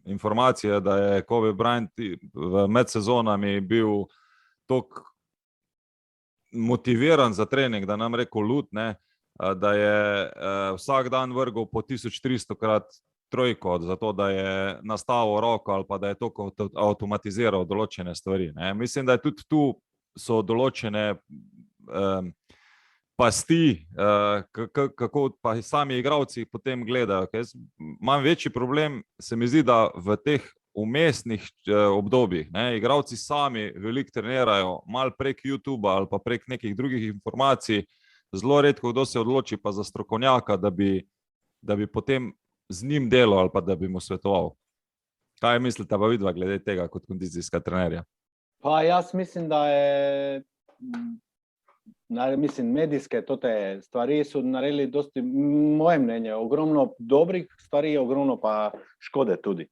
informacije, da je Kobe Bryant v medsezonami bil toliko motiviran za trening, da nam rekel lud, da je vsak dan vrgel po 1300-krat trojko, zato da je nastavil roko ali pa da je to avtomatiziral določene stvari. Mislim, da je tudi tu so določene pasti, kako pa sami igralci potem gledajo. Imam večji problem, se mi zdi, da v teh vmesnih obdobjih igralci sami veliko trenirajo, malo prek YouTubea ali pa prek nekih drugih informacij. Zelo redko kdo se odloči pa za strokovnjaka, da bi potem z njim delal ali pa da bi mu svetoval. Kaj mislite pa vidva glede tega kot kondicijska trenerja? Pa jaz mislim, da je medijske tote stvari so naredili dosti, moje mnenje, ogromno dobrih stvari, ogromno pa škode tudi.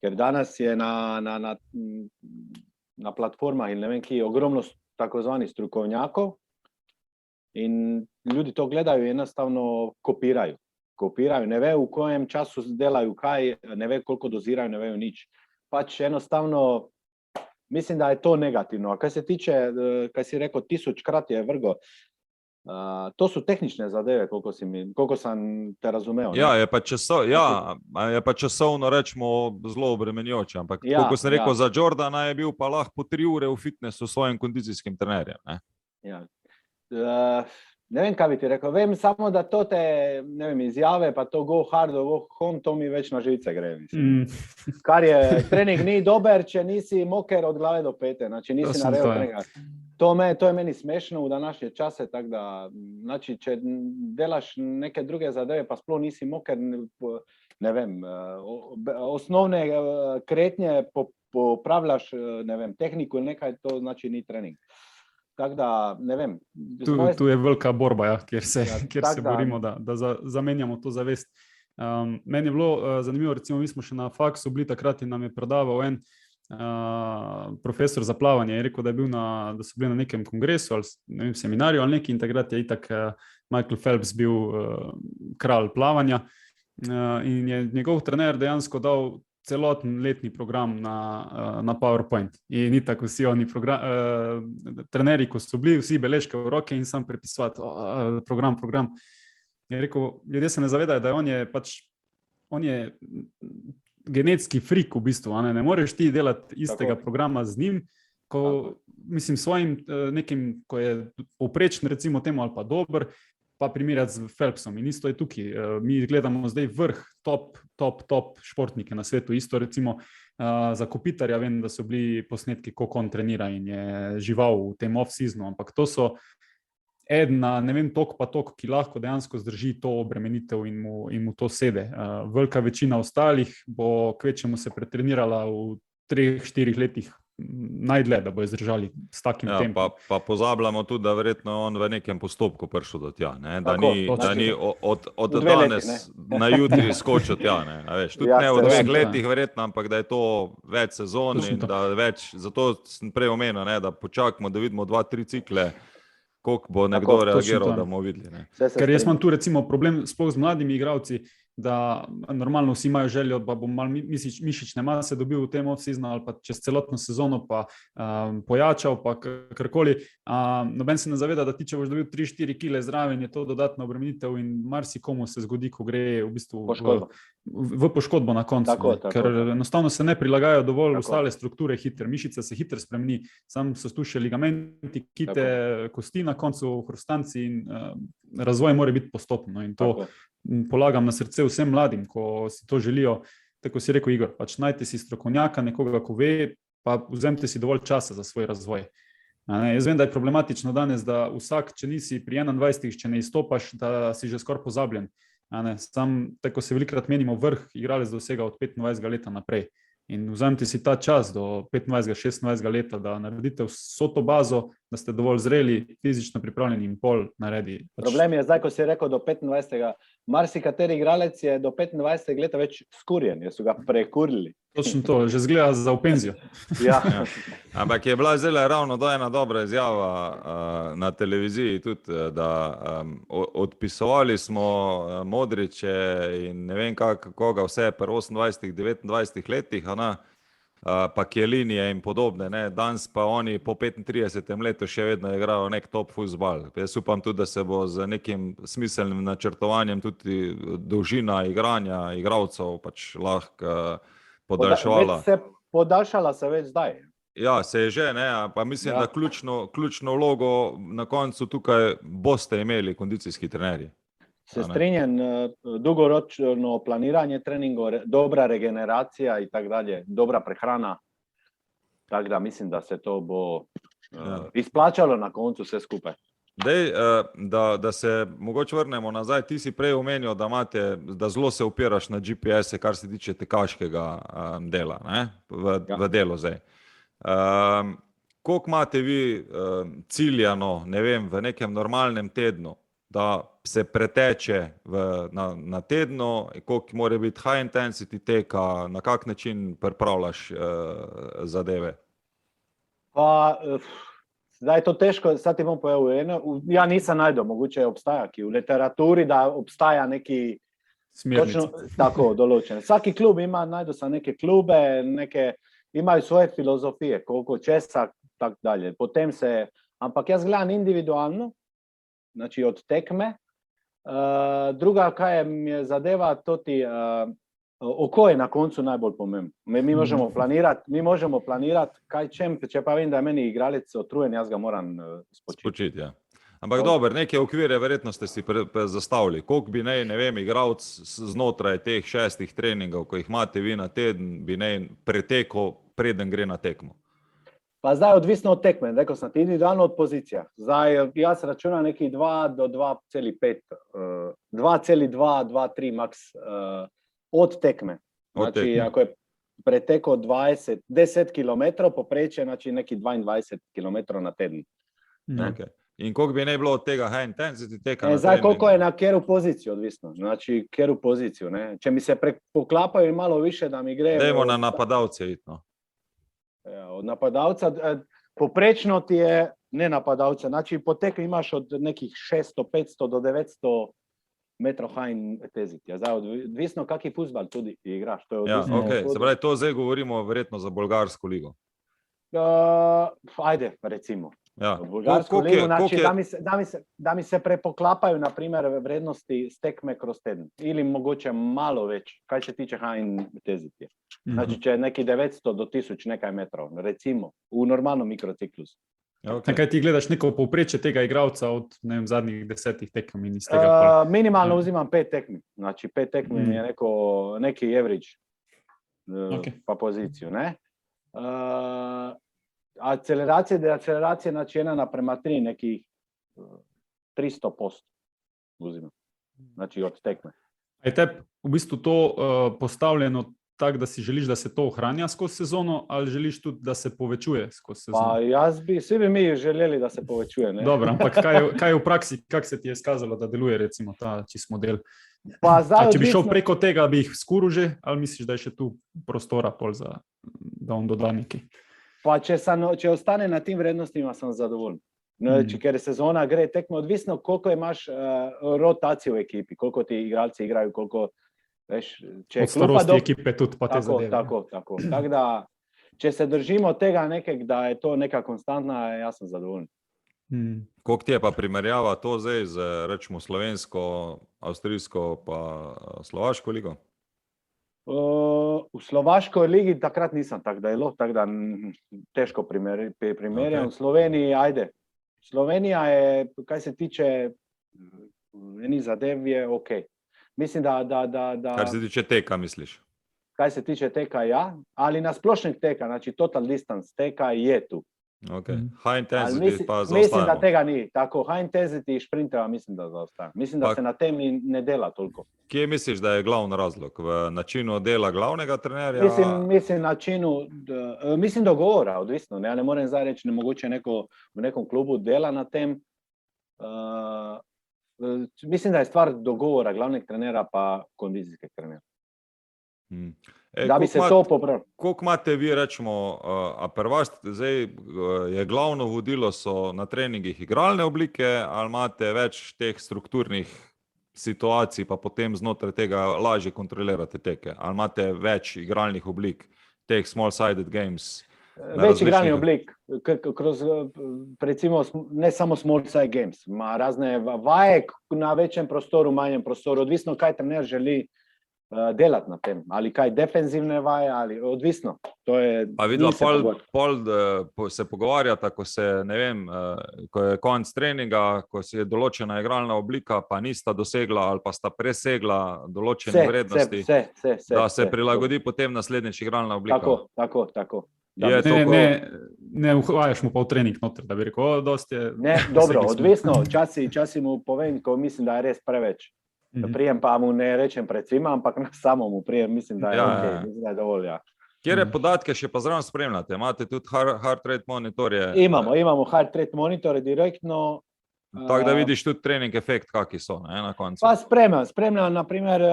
Ker danes je na platformah in ne vem ki ogromno tako zvanih strokovnjakov in ljudi to gledajo in enostavno kopirajo. Ne ve v kojem času delajo kaj, ne ve koliko dozirajo, ne vejo nič. Pač enostavno mislim, da je to negativno. A kaj se tiče, kaj si rekel, 1000-krat je vrgo, to so tehnične zadeve, koliko sem te razumel. Ja, je pa časovno rečemo zelo obremenjujoče, ampak koliko sem rekel, za Jordana je bil pa lahko po 3 ure v fitnessu s svojim kondicijskim trenerjem. Ja. Ne vem, kaj bi ti rekel. Vem samo, da to te izjave, pa to go hard, go home, to mi več na živce gre. Kar je, trening ni dober, če nisi moker od glave do pete, če nisi naredil treninga. To je meni smešno v današnje čase, tako da, če delaš neke druge zadeve, pa sploh nisi moker, ne vem, osnovne kretnje popravljaš, ne vem, tehniko in nekaj, to znači ni trening. Tako da, ne vem. Tu je velika borba, kjer se borimo, da zamenjamo to zavest. Meni je bilo zanimivo, recimo mi smo še na faksu bili takrat in nam je predaval en profesor za plavanje, je rekel, da so bili na nekem kongresu ali ne vem, seminarju ali neki in takrat je itak Michael Phelps bil kralj plavanja in je njegov trener dejansko dal celoten letni program na PowerPoint. In itak vsi oni trenerji, ko so bili, vsi beležke v roke in sam prepisovati program. Je rekel, ljudje se ne zavedajo, da on je genetski frik v bistvu. Ne moreš ti delati istega programa z njim, mislim, svojim nekim, ko je povprečen recimo temu ali pa dober, pa primerjati z Phelpsom. In isto je tukaj. Mi gledamo zdaj vrh, top športnike na svetu. Isto recimo za Kopitarja vem, da so bili posnetki, kako on trenira in je žival v tem off-seasonu, ampak to so ena, ne vem, tok, ki lahko dejansko zdrži to obremenitev in mu to sede. Velika večina ostalih bo kvečemu se pretrenirala v 3-4 letih najdlje, da bo izdržali s takim tempom. Pa pozabljamo tudi, da verjetno on v nekem postopku prišel do tja, ne? Da Tako, ni od V 2 danes leti, na jutri skočil tja, ne? A veš, tudi Ja, ne v seveda. 2 letih verjetno, ampak da je to več sezon Točno in to. da več, zato sem prej omenil, ne, da počakamo, da vidimo 2-3 cikle, koliko bo nekdo Tako, točno reagiral, to. da bomo videli, ne? Vse se Ker jaz strinjam. imam tu recimo problem sploh z mladimi igralci, da normalno vsi imajo željo, da bom malo mišične mase dobil v tem off-seasonu ali pa čez celotno sezono pa pojačal pa karkoli. Noben se ne zaveda, da ti, če boš dobil 3-4 kile zraven, je to dodatna obremenitev in marsikomu se zgodi, ko gre v bistvu Poškodba. v poškodbo na koncu. Tako, ne. tako, Ker tako. enostavno se ne prilagajajo dovolj Tako. ostale strukture hitro. Mišica se hitro spremeni, sam so tu še ligamenti, kite, kosti na koncu, hrustanci in razvoj mora biti postopno. No, in to Tako. polagam na srce vsem mladim, ko si to želijo, tako si rekel Igor, pač najte si strokovnjaka, nekoga, ko ve, pa vzemite si dovolj časa za svoj razvoj. Jaz vem, da je problematično danes, da vsak, če nisi pri 21, če ne izstopaš, da si že skoraj pozabljen. Sam, tako se velikokrat menimo, vrh igralec dosega od 25 leta naprej. In vzemite si ta čas do 25-26 leta, da naredite vso to bazo, da ste dovolj zreli, fizično pripravljeni in pol naredi. Problem je zdaj, ko si rekel do 25. Marsikateri igralec je do 25 leta več skurjen, jer so ga prekurili. Točno to, že zgleda za v penzijo. Ja. Ja. Ampak je bila zdaj ravno ena dobra izjava na televiziji tudi, da odpisovali smo Modriče in ne vem koga vse pri 28-29 letih, pa Kjelinije in podobne, ne? Danes pa oni po 35 letu še vedno igrajo nek top fuzbal. Jaz upam tudi, da se bo z nekim smiselnim načrtovanjem tudi dolžina igranja igralcev pač lahko podaljševala. Se podaljšala se več zdaj. Ja, se je že, ne, pa mislim, Ja. da ključno vlogo na koncu tukaj boste imeli kondicijski trenerji. Se strinjam, dolgoročno planiranje treningov, dobra regeneracija in tako dalje, dobra prehrana. Tako da mislim, da se to bo izplačalo na koncu vse skupaj. Dej, da se mogoče vrnemo nazaj, ti si prej omenil, da zelo se opiraš na GPS-e, kar se tiče tekaškega dela, ne? V delu zdaj. Koliko imate vi ciljano, ne vem, v nekem normalnem tednu, da se preteče na tednu, koliko mora biti high intensity teka, na kak način pripravljaš zadeve? Pa, zdaj je to težko, sad ti bom povedal eno. Ja nisem najdel, mogoče obstaja ki v literaturi, da obstaja neki Smernice. tako določen. Vsaki klub ima, najdu se neke klube, imajo svoje filozofije, koliko česa, tako dalje. Potem ampak jaz gledam individualno, znači od tekme. Druga, kaj mi je zadeva, to ti oko je na koncu najbolj pomembno. Mi možemo planirati, kaj če pa vem, da je meni igralec otrujen, jaz ga moram spočiti. Ja. Ampak dobro, neke okvire verjetno ste si zastavili. Koliko bi ne vem, igralec znotraj teh 6 treningov, ko jih imate vi na teden, bi pretekel, preden gre na tekmo? Pa zdaj odvisno od tekme, rekel sem ti, individualno od pozicija. Zdaj jaz računam neki 2 do 2,5, 2,2, 2,3 max od tekme. Znači, ako je preteko 10 km, poprečje, znači neki 22 km na teden. Okay. In koliko bi ne bilo od tega high intensity teka? Zdaj, koliko je na keru poziciju, odvisno. Znači, keru poziciju, ne. Če mi se poklapajo malo više, da mi gre... Dajmo na napadalce itno. Od napadalca, poprečno ti je, ne napadalca, znači po tekmi imaš od nekih 600, 500 do 900 metrov high intensity. Zdaj, odvisno kaký fuzbal tudi igraš. To je odvisno, ja, okay. Se pravi, to zdaj govorimo verjetno za bolgarsko ligo. Ajde, recimo. Ja. Bolgarsko ligo, znači, da mi se prepoklapajo, na primer, vrednosti s tekme kroz teden. Ili mogoče malo več, kaj se tiče high intensity. Znači, če je neki 900 do 1000 nekaj metrov, recimo, v normalno mikrociklusu. Okay. Kaj ti gledaš neko povprečje tega igralca od zadnjih 10 tekem in iz tega? Minimalno uzimam 5 tekmi. Znači, 5 tekmi je neki average pa poziciju, ne? Deakceleracije, znači 1:3, nekih 300% uzimam. Znači, od tekme. Je te v bistvu to postavljeno tak, da si želiš, da se to ohranja skozi sezono, ali želiš tudi, da se povečuje skozi sezono? Pa vsi bi mi želeli, da se povečuje. Ne? Dobro, ampak kaj je v praksi, kako se ti je izkazalo, da deluje recimo ta čist model? Pa zdaj Če bi šel odvisno- preko tega, bi jih skuril že, ali misliš, da je še tu prostora pol za, da on doda nekaj? Pa če ostane na tem vrednostima, sem zadovoljen. No, ker sezona gre tekmo, odvisno, koliko imaš rotacijo v ekipi, koliko ti igralci igrajo, koliko, veš, če je Od klupa starosti ekipe tudi pa te zadeve. Tako. Tako da, če se držimo tega nekega, da je to neka konstantna, jaz sem zadovoljen. Koliko ti je pa primerjava to zdaj z, rečemo, slovensko, avstrijsko pa slovaško ligo? V slovaško ligi takrat nisem tako delo, tako da težko primerjam. Okay. V Sloveniji, ajde. Slovenija je, kaj se tiče enih zadev, je ok. Mislim, da Kar se tiče teka, misliš? Kaj se tiče teka, ja, ali na splošnih teka, znači total distance teka je tu. Okay. High intensity Mislim, pa mislim, da zaostajamo. tega ni. Tako, high intensity šprinteva mislim, da zaostaja. Mislim, da Pa- se na tem ne dela toliko. Kje misliš, da je glavni razlog? V načinu dela glavnega trenerja? Mislim načinu, mislim dogovora, odvisno. Ne, ja ne morem zdaj reči, nemogoče v nekom klubu dela na tem. Mislim, da je stvar dogovora glavnega trenera pa kondicijskega trenera. Da bi se to popravilo. Koliko imate vi, rečemo, a pri vas zdaj je glavno vodilo so na treningih igralne oblike, ali imate več teh strukturnih situacij, pa potem znotraj tega lažje kontrolirate teke? Ali imate več igralnih oblik, teh small-sided games? Več igralnih oblik, recimo ne samo small-sided games, ima razne vaje na večjem prostoru, manjem prostoru, odvisno kaj trener želi delati na tem, ali kaj defenzivne vaje, ali odvisno. To je, pa videla, pol se pogovarjata, ko se, ne vem, ko je konec treninga, ko se je določena igralna oblika, pa nista dosegla ali pa sta presegla določene vrednosti, da se prilagodi potem naslednjič igralna oblika. Tako. Ne uhajaš mu pa v trening noter, da bi rekel, dosti je... Ne, dobro, odvisno, časi mu povem, ko mislim, da je res preveč. Prijem pa mu ne rečem pred svima, ampak na samomu prijem, mislim, da je ok, mislim, da je dovolj, ja. Kjere podatke še pa zraven spremljate? Imate tudi heart rate monitorje? Imamo heart rate monitorje direktno. Tako da vidiš tudi trening efekt, kakvi so, ne, na koncu. Pa spremljam, na primer,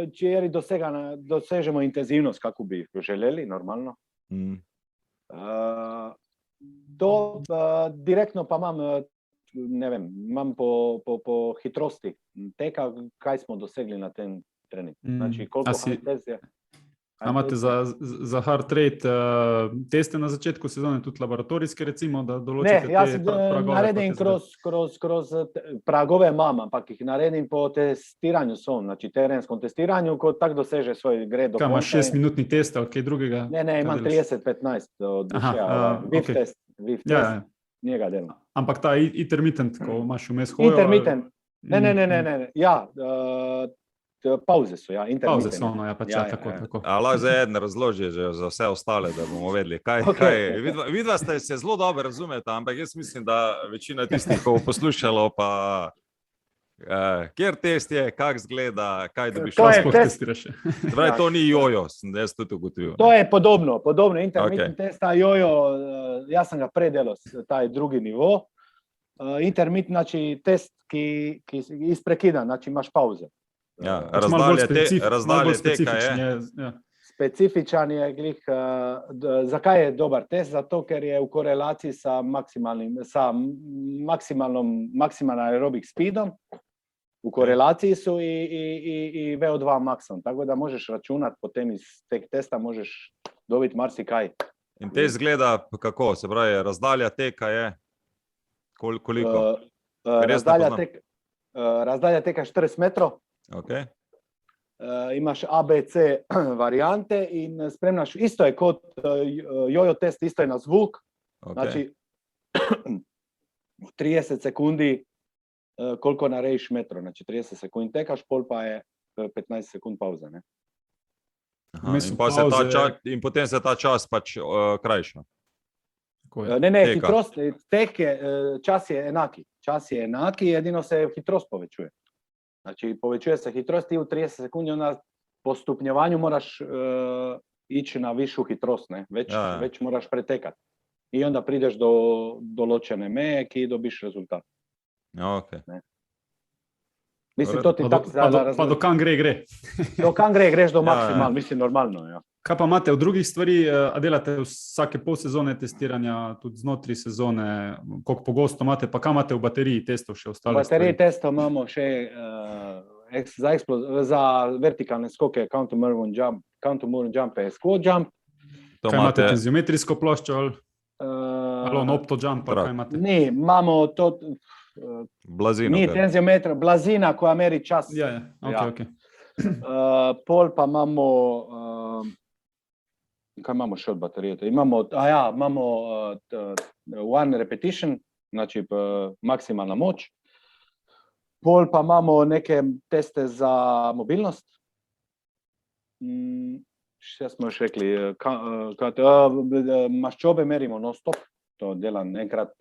če dosežemo intenzivnost, kako bi želeli, normalno. Direktno pa imam, ne vem, imam po hitrosti teka, kaj smo dosegli na tem treningu. Znači, koliko intenzije. A imate za heart rate teste na začetku sezone, tudi laboratorijske recimo, da določite te pragove? Ne, jaz naredim kroz pragove imam, ampak jih naredim po testiranju znači terenskom testiranju, ko tak doseže svoj gre do konca. Kaj imaš 6-minutni test ali kaj drugega? Ne, imam 30-15 od dušeja, VIF test, njega delam. Ampak ta intermittent, ko imaš vmes hojo? Intermittent, ne, ja, pauze so, ja, intermittent. Pauze so, no, ja, pač ja, tako. A lahko za eden razloži že za vse ostale, da bomo vedeli, kaj. Vidva ste se zelo dobro razumeta, ampak jaz mislim, da večina tistih, ko bo poslušalo, pa kjer test je, kak zgleda, kaj dobiš. To je testiraš. To ni jojo, sem jaz tudi ugotovil. To je podobno, intermittent testa, jojo, jaz sem ga predelal, ta je drugi nivo. Intermittent, znači test, ki izprekida, znači imaš pauze. Ja, razdalje teka je. Specifičan je glih, zakaj je dobar test? Zato, ker je v korelaciji sa maksimalnim aerobik speedom, v korelaciji su i VO2 maksom, tako da možeš računati potem iz teg testa, možeš dobiti marsikaj. In test gleda kako? Se pravi, razdalja teka je koliko? Razdalja teka 40 metrov. Okay. Imaš ABC varijante in spremljaš, isto je kot jojo test, isto je na zvuk. Okay. Znači, v 30 sekundi koliko narediš metrov, znači 30 sekund tekaš, pol pa je 15 sekund pauze. Ne? Aha, in potem se ta čas pač krajša. Ne, hitrost, čas je enaki, edino se hitrost povečuje. Znači, povečuje se hitrost i u 30 sekundi, onda po stupnjevanju moraš ići na višu hitrost, ne? Već moraš pretekati. I onda prideš do določene meje ki dobiš rezultat. Okay. Ne? Mislim, to ti tako pa do kam gre. Do kam greš do maksimal, mislim normalno. Ja. Kaj pa imate v drugih stvari, a delate vsake pol sezone testiranja, tudi znotraj sezone, koliko pogosto imate, pa kaj imate v bateriji testov še ostale stvari? V bateriji testov imamo še za vertikalne skoke, counter-moving jump je squat jump. Kaj imate tenziometrijsko ploščo ali opto jump? Ne, imamo to... Blazino. Ni tenziometra, blazina koja meri čas. Okay. Pol pa imamo... Kaj imamo še od baterije? Imamo one repetition, znači maksimalna moč. Pol pa imamo neke teste za mobilnost. Še smo još rekli, maščobe merimo non stop, to delam enkrat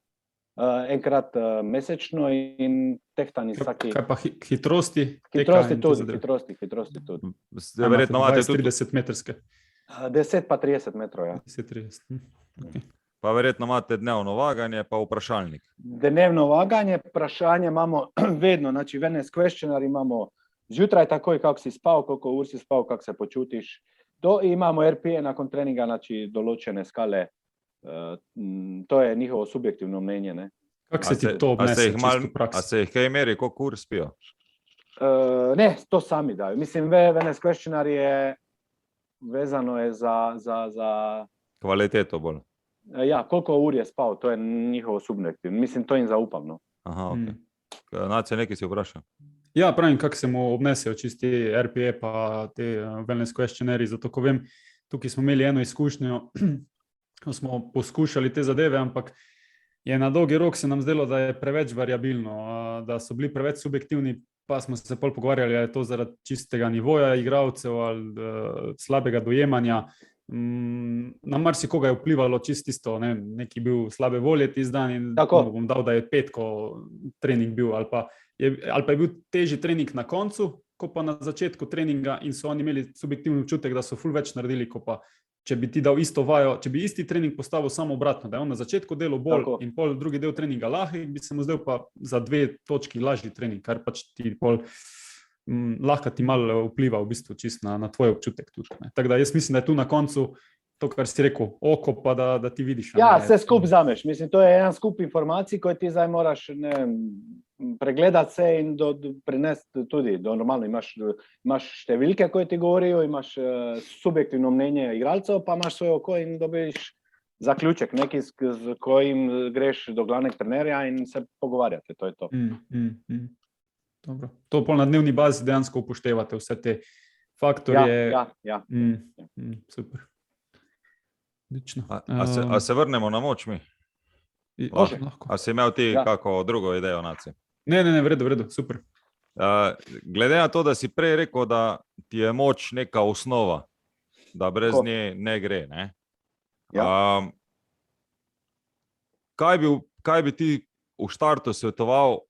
mesečno in tehtani vsaki... Kaj pa hitrosti? Hitrosti tudi. Verjetno imate tudi 30 metrske. 10 pa 30 metrov, ja. 10-30. Okay. Pa verjetno imate dnevno vaganje, pa vprašalnik. Dnevno vaganje, vprašanje imamo vedno, znači wellness questionnaire imamo zjutraj takoj kako si spal, koliko ur si spal, kako se počutiš. To imamo RPE nakon treninga, znači določene skale. To je njihovo subjektivno mnenje. Ne? Kako se ti to obnese čisto v praksi? A se jih kaj meri, koliko ur spijo? Ne, to sami daju. Mislim, wellness questionnaire je vezano je za... Kvaliteto bolj. Ja, koliko ur je spal, to je njihovo subjektivno. Mislim, to jim zaupam. No. Aha, ok. Nacija, nekaj si vprašal. Ja, pravim, kako se mu obnesejo čisti RPE pa te wellness questionnaire, zato ko vem, tukaj smo imeli eno izkušnjo, ko smo poskušali te zadeve, ampak je na dolgi rok se nam zdelo, da je preveč variabilno, da so bili preveč subjektivni, pa smo se pol pogovarjali, ali je to zaradi čistega nivoja igralcev ali slabega dojemanja. Na marsikoga je vplivalo čisto, neki bil slabe volje tisti dan in bom dal, da je petko trening bil, ali pa je bil težji trening na koncu, ko pa na začetku treninga in so oni imeli subjektivni občutek, da so ful več naredili, ko pa če bi ti dal isto vajo, če bi isti trening postavil samo obratno, da je on na začetku delal bolj in pol drugi del treninga lahko, bi se mu zdel pa za 2 točki lažji trening, kar pač ti pol lahko ti malo vpliva v bistvu čist na tvoj občutek tudi. Tako da jaz mislim, da je tu na koncu to, kar si rekel, oko pa da ti vidiš. Ja, vse skup zameš. Mislim, to je en skup informacij, koje ti zdaj moraš pregledati se in prinesti tudi. Normalno imaš številke, koje ti govorijo, imaš subjektivno mnenje igralcev, pa imaš svoje oko in dobiš zaključek, neki s kojim greš do glavnega trenerja in se pogovarjate. To je to. Dobro. To pol na dnevni bazi dejansko upoštevate vse te faktorje. Ja. Super. Odlično. A se vrnemo na moč mi? A si imel ti kako drugo idejo, Naci? Ne, v redu, super. Glede na to, da si prej rekel, da ti je moč neka osnova, da brez nje ne gre, ne? Ja. Kaj bi ti v štartu svetoval,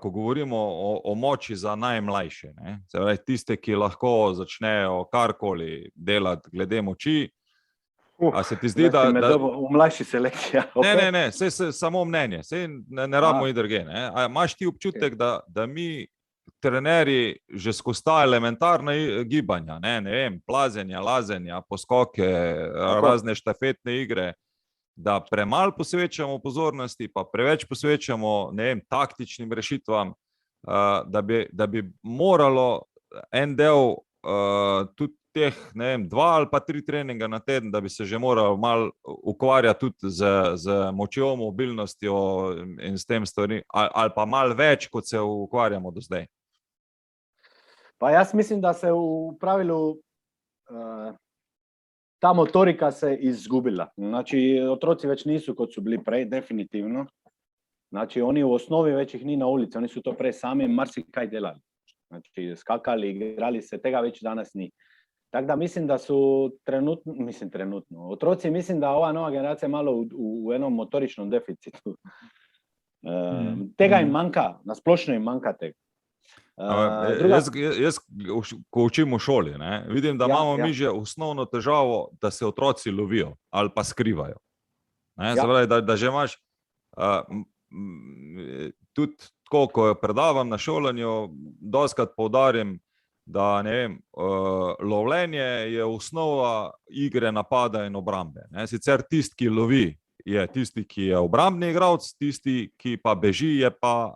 ko govorimo o moči za najmlajše, ne? Se pravi, tiste, ki lahko začnejo karkoli delati glede moči, a se ti zdi, da... V mlajši selekciji. Ne, samo mnenje, ne rabimo iti druge. Imaš ti občutek, da mi trenerji že skozi ta elementarna gibanja, ne vem, plazenja, lazenja, poskoke, razne štafetne igre, da premalo posvečamo pozornosti, pa preveč posvečamo, ne vem, taktičnim rešitvam, da bi moralo en del tudi teh, ne vem, 2 ali pa 3 treninga na teden, da bi se že moral malo ukvarjati tudi z močjo, mobilnostjo in s tem stvari, ali pa malo več, kot se ukvarjamo do zdaj. Pa jaz mislim, da se v pravilu ta motorika se izgubila. Znači, otroci več nisu kot so bili prej, definitivno. Znači, oni v osnovi več jih ni na ulici, oni so to prej sami marsikaj delali. Znači, skakali, igrali se, tega več danes ni. Tako da mislim, da su trenutno, otroci mislim, da ova nova generacija malo u enom motoričnom deficitu. Tega im manjka, na splošno im manjka tega. Jaz, ko učim v šoli, ne, vidim, da imamo mi že osnovno težavo, da se otroci lovijo ali pa skrivajo. Zapravi, da že imaš tudi tako, ko predavam na šolanju, dostikrat poudarim, da ne vem, lovljenje je osnova igre napada in obrambe. Sicer tisti, ki lovi, je tisti, ki je obrambni igralec, tisti, ki pa beži, je pa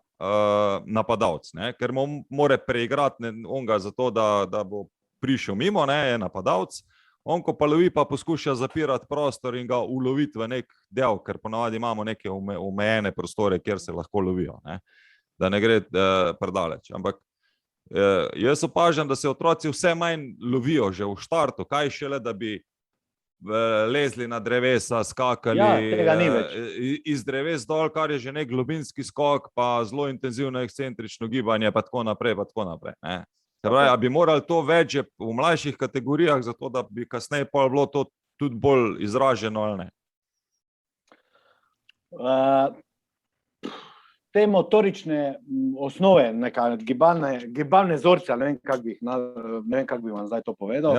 napadalec, ker mora preigrati onga zato, da bo prišel mimo, je napadalec. On, ko pa lovi, pa poskuša zapirati prostor in ga uloviti v nek del, ker ponavadi imamo neke omejene prostore, kjer se lahko lovijo, da ne gre predaleč. Ampak jaz opažam, da se otroci vse manj lovijo že v štartu, kaj šele, da bi lezli na drevesa, skakali iz dreves dol, kar je že nek globinski skok, pa zelo intenzivno ekscentrično gibanje, pa tako naprej, pa tako naprej. Se pravi, a bi morali to več v mlajših kategorijah, zato da bi kasneje pa bilo to tudi bolj izraženo, ali ne? Te motorične osnove, gibalne vzorce, ne vem, kako bi vam zdaj to povedal.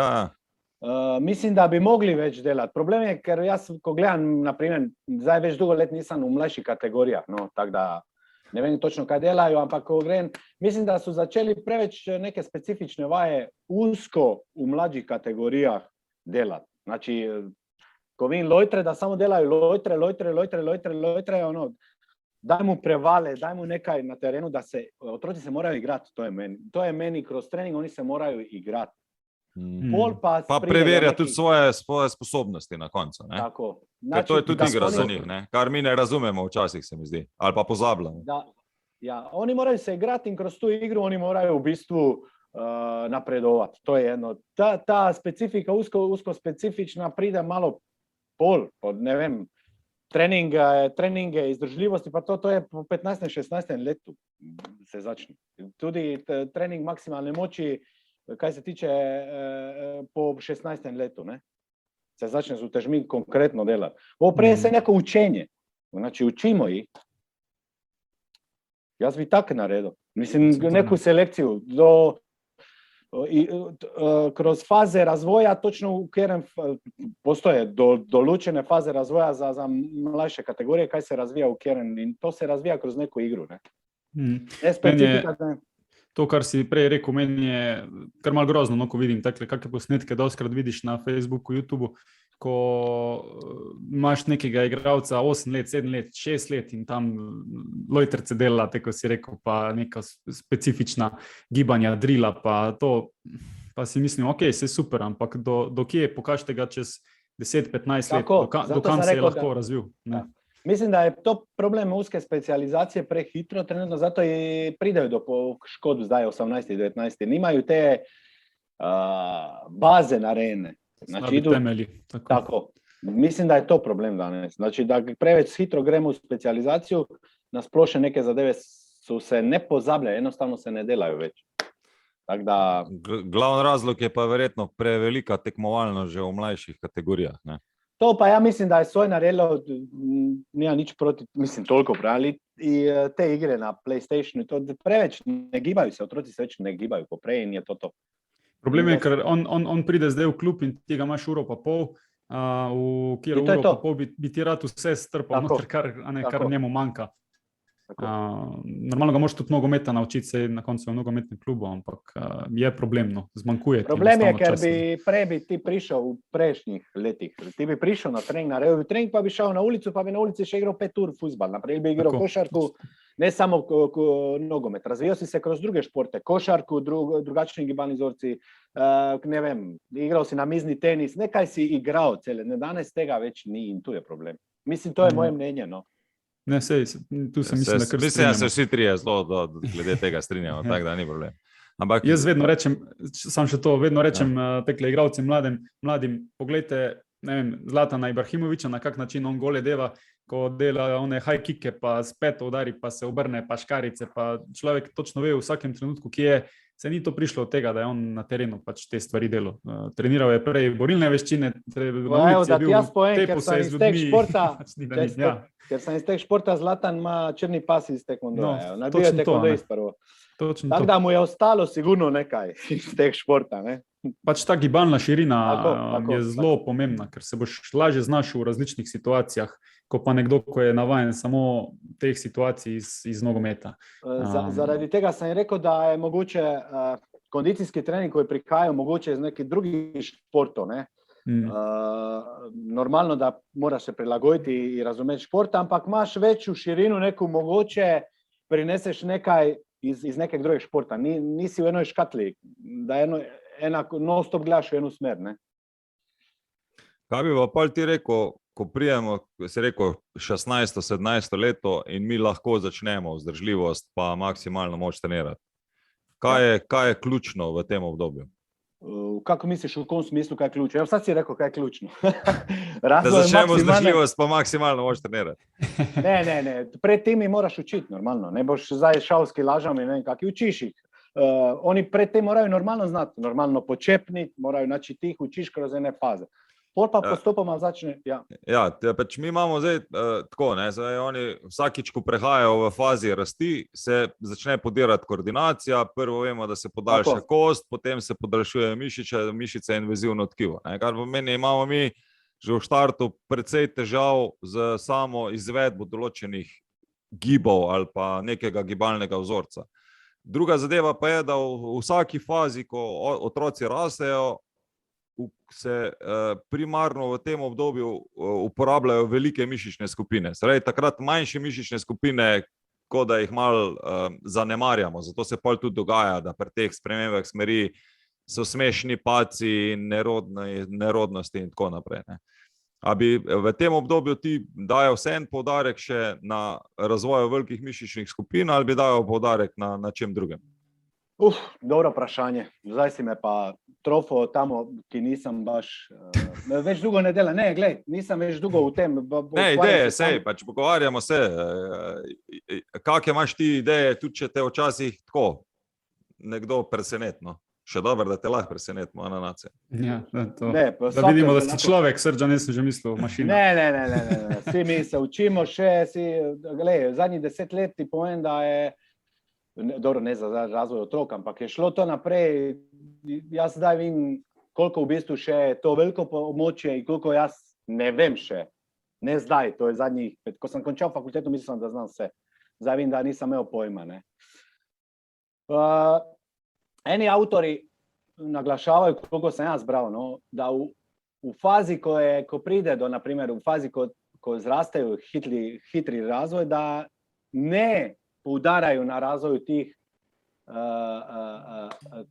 Mislim, da bi mogli več delati. Problem je, ker jaz, ko gledam, naprimer, zdaj več dolgo let nisem v mlajših kategorijah, tako da ne vem točno, kaj delajo, ampak ko grem, mislim, da so začeli preveč neke specifične vaje usko v mlađih kategorijah delati. Znači, ko vidim lojtre, da samo delajo lojtre, daj mu prevale, daj mu nekaj na terenu, da se otroci se morajo igrati, to je meni kroz trening, oni se morajo igrati. Pa preverja tudi svoje sposobnosti na koncu. Tako. Ker to je tudi igra za njih, kar mi ne razumemo včasih, se mi zdi, ali pa pozabljamo. Oni morajo se igrati in kroz tu igru oni morajo v bistvu napredovati. To je jedno. Ta specifika, usko specifična, pride malo ne vem, treninge izdržljivosti, pa to je po 15-16 letu se začne. Tudi trening maksimalne moči, kaj se tiče po 16 letu, se začne z utežmi konkretno delati. Prej se neko učenje, znači učimo jih. Jaz bi tako naredil. Mislim, neku selekciju kroz faze razvoja, točno v katerem postoje določene faze razvoja za mlajše kategorije, kaj se razvija v katerem, in to se razvija kroz neko igro. To, kar si prej rekel, meni je kar malo grozno, ko vidim kakšne posnetke, dostikrat vidiš na Facebooku, YouTubeu, ko imaš nekega igralca 8 let, 7 let, 6 let in tam lojtrce dela, tako si rekel, pa neka specifična gibanja, drila, pa to, pa si mislim, ok, vse super, ampak do kje pokažite ga čez 10-15 let, do kam se je lahko razvil? Mislim, da je to problem uske specializacije prehitro, trenutno zato pridejo do škod zdaj 18-19. Nimajo te baze narejene. Slabi temelji. Tako. Mislim, da je to problem danes. Znači, da preveč hitro gremo v specializacijo, na splošno neke zadeve so se ne pozabljajo, enostavno se ne delajo več. Glavni razlog je pa verjetno prevelika tekmovalnost že v mlajših kategorijah. To pa ja mislim, da je svoj naredilo, nima nič proti, mislim, toliko pravili, te igre na PlayStationu, to preveč ne gibajo se, otroci se več ne gibajo, ko prej in je to. Problem je, ker on pride zdaj v klub in ti ga imaš uro pa pol, v kjer uro pa pol bi ti rad vse strpal, kar njemu manjka. Normalno ga moraš tudi nogometa naučiti se na koncu v nogometnem klubu, ampak je problemno, zmanjkuje. Problem je, ker prej bi ti prišel v prejšnjih letih, ti bi prišel na trening, naredil bi trening, pa bi šel na ulico, pa bi na ulici še igral 5 ur fuzbal, naprej bi igral košarku, ne samo nogomet, razvijal si se kroz druge športe, košarku, drugačni gibalni vzorci, ne vem, igral si na mizni tenis, nekaj si igral cele, danes tega več ni in tu je problem. Mislim, to je moje mnenje, Ne, tu se mislim, da kar mislim, da se vsi trije zelo glede tega strinjamo, tako da ni problem. Ampak jaz vedno rečem, vedno rečem tekle igralcem mladim, poglejte, ne vem, Zlatana Ibrahimovića, na kak način on gole deva, ko dela one high kicke, pa spet udari, pa se obrne, pa škarice, pa človek točno ve v vsakem trenutku, ki je, se ni to prišlo od tega, da je on na terenu pač te stvari delal. Treniral je prej borilne veščine, na ulici je bil tepu se z ljudmi. Ker sem iz teh športa, Zlatan ima črni pas iz taekwondoja. Nabijo taekwondo iz prvo. Točno Tako to. da mu je ostalo sigurno nekaj iz teh športa. Ne? Pač ta gibalna širina Tako, je zelo pomembna, ker se boš lažje znašel v različnih situacijah, ko pa nekdo, ko je navajen samo teh situacij iz nogometa. Zaradi tega sem rekel, da je mogoče kondicijski trening, ko je prihajal mogoče iz nekih drugih športov, ne? Normalno, da moraš se prilagoditi in razumeti šport, ampak imaš večjo širino, neko mogoče prineseš nekaj iz nekega drugega športa. Nisi v enoj škatli, da enako non-stop gledaš v eno smer. Ne? Kaj bi pa ti rekel, ko prijemo, si rekel, 16-17 leto in mi lahko začnemo vzdržljivost pa maksimalno moč trenirati? Kaj je ključno v tem obdobju? Kako misliš, v kom smislu, kaj je ključno? Ja, vsaj si rekel, kaj je ključno. Da začnemo vzdržljivost pa maksimalno moč trenirati. Ne. Pred tem mi moraš učiti normalno. Ne boš zdaj šel s kilažami, ne vem, kaki učiš jih. Oni pred tem morajo normalno znati, normalno počepniti, morajo načiti jih, učiš kroz ene faze. Pol pa postopoma začne, ja. Ja, pač mi imamo zdaj tako, ne, zdaj oni vsakič, ko prehajajo v fazi rasti, se začne podirati koordinacija, prvo vemo, da se podaljša kost, potem se podaljšuje mišice in vezivno tkivo, ne, kar pomeni, imamo mi že v štartu precej težav z samo izvedbo določenih gibov ali pa nekega gibalnega vzorca. Druga zadeva pa je, da v vsaki fazi, ko otroci rastejo, se primarno v tem obdobju uporabljajo velike mišične skupine. Zdaj, takrat manjše mišične skupine, kot da jih malo zanemarjamo. Zato se pol tudi dogaja, da pri teh spremembah smeri so smešni paci, nerodnosti in tako naprej. Ne. A bi v tem obdobju ti dajal vsem poudarek še na razvoju velikih mišičnih skupin ali bi dajal poudarek na čem drugem? Dobro vprašanje. Zdaj si me pa trofo tamo, ki nisem baš več dolgo ne dela. Ne, glej, nisem več dolgo v tem. Ne, ideje, sej, pač pogovarjamo se. Kakšne imaš ti ideje, tudi če te včasih tako nekdo presenetno? Še dobro, da te lahko presenetimo, Ananace. Ja, da vidimo, da si človek, Srdžan, jaz sem že mislil mašina. Ne. Vsi mi se učimo še, glej, zadnjih 10 let ti povem, da je dobro, ne za razvoj otrok, ampak je šlo to naprej. Jaz zdaj vem, koliko v bistvu še je to veliko območje in koliko jaz ne vem še. Ne zdaj, to je zadnjih, ko sem končal fakulteto, mislim, da znam vse. Zdaj vem, da nisem imel pojma. Ne. Eni avtori naglašavajo, koliko sem jaz bral, no, da v fazi, ko pride do, naprimer, v fazi, ko zrastejo hitri razvoj, da ne poudarajo na razvoju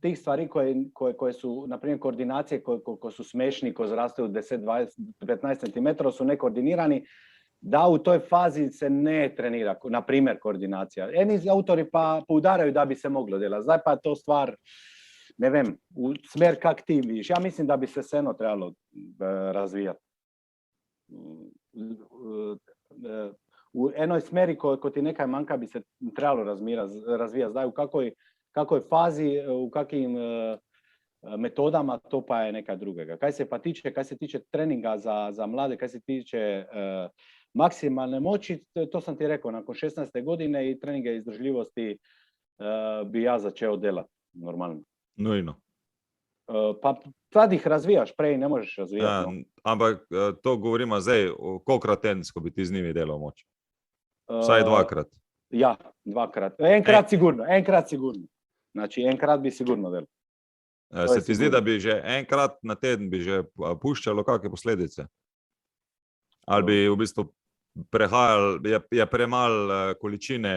teh stvari, ko so, naprimer, koordinacije, ko so smešni, ko zrastejo 10, 20, 15 cm, so nekoordinirani, da v toj fazi se ne trenira, naprimer, koordinacija. Eni avtori pa poudarajo, da bi se moglo delati. Zdaj pa je to stvar, ne vem, v smer, kak ti vidiš. Ja mislim, da bi se vseeno trebalo razvijati. V enoj smeri, ko ti nekaj manjka, bi se trebalo razvijati. Zdaj, v kakoj fazi, v kakim metodama, to pa je nekaj drugega. Kar se tiče treninga za mlade, kar se tiče maksimalne moči, to sem ti rekel, nakon 16. godine in treninge izdržljivosti bi jaz začel delati normalno. Nujno. Pa tad jih razvijaš, prej ne možeš razvijati. Ja, no. Ampak to govorimo zdaj, kolikrat tedensko bi ti z njimi delal moč? Vsaj dvakrat. Ja, dvakrat. Enkrat sigurno. Znači, enkrat bi sigurno delal. Se ti zdi, da bi že enkrat na teden bi že puščalo kakšne posledice? Ali bi v bistvu prehajali, je premal količine,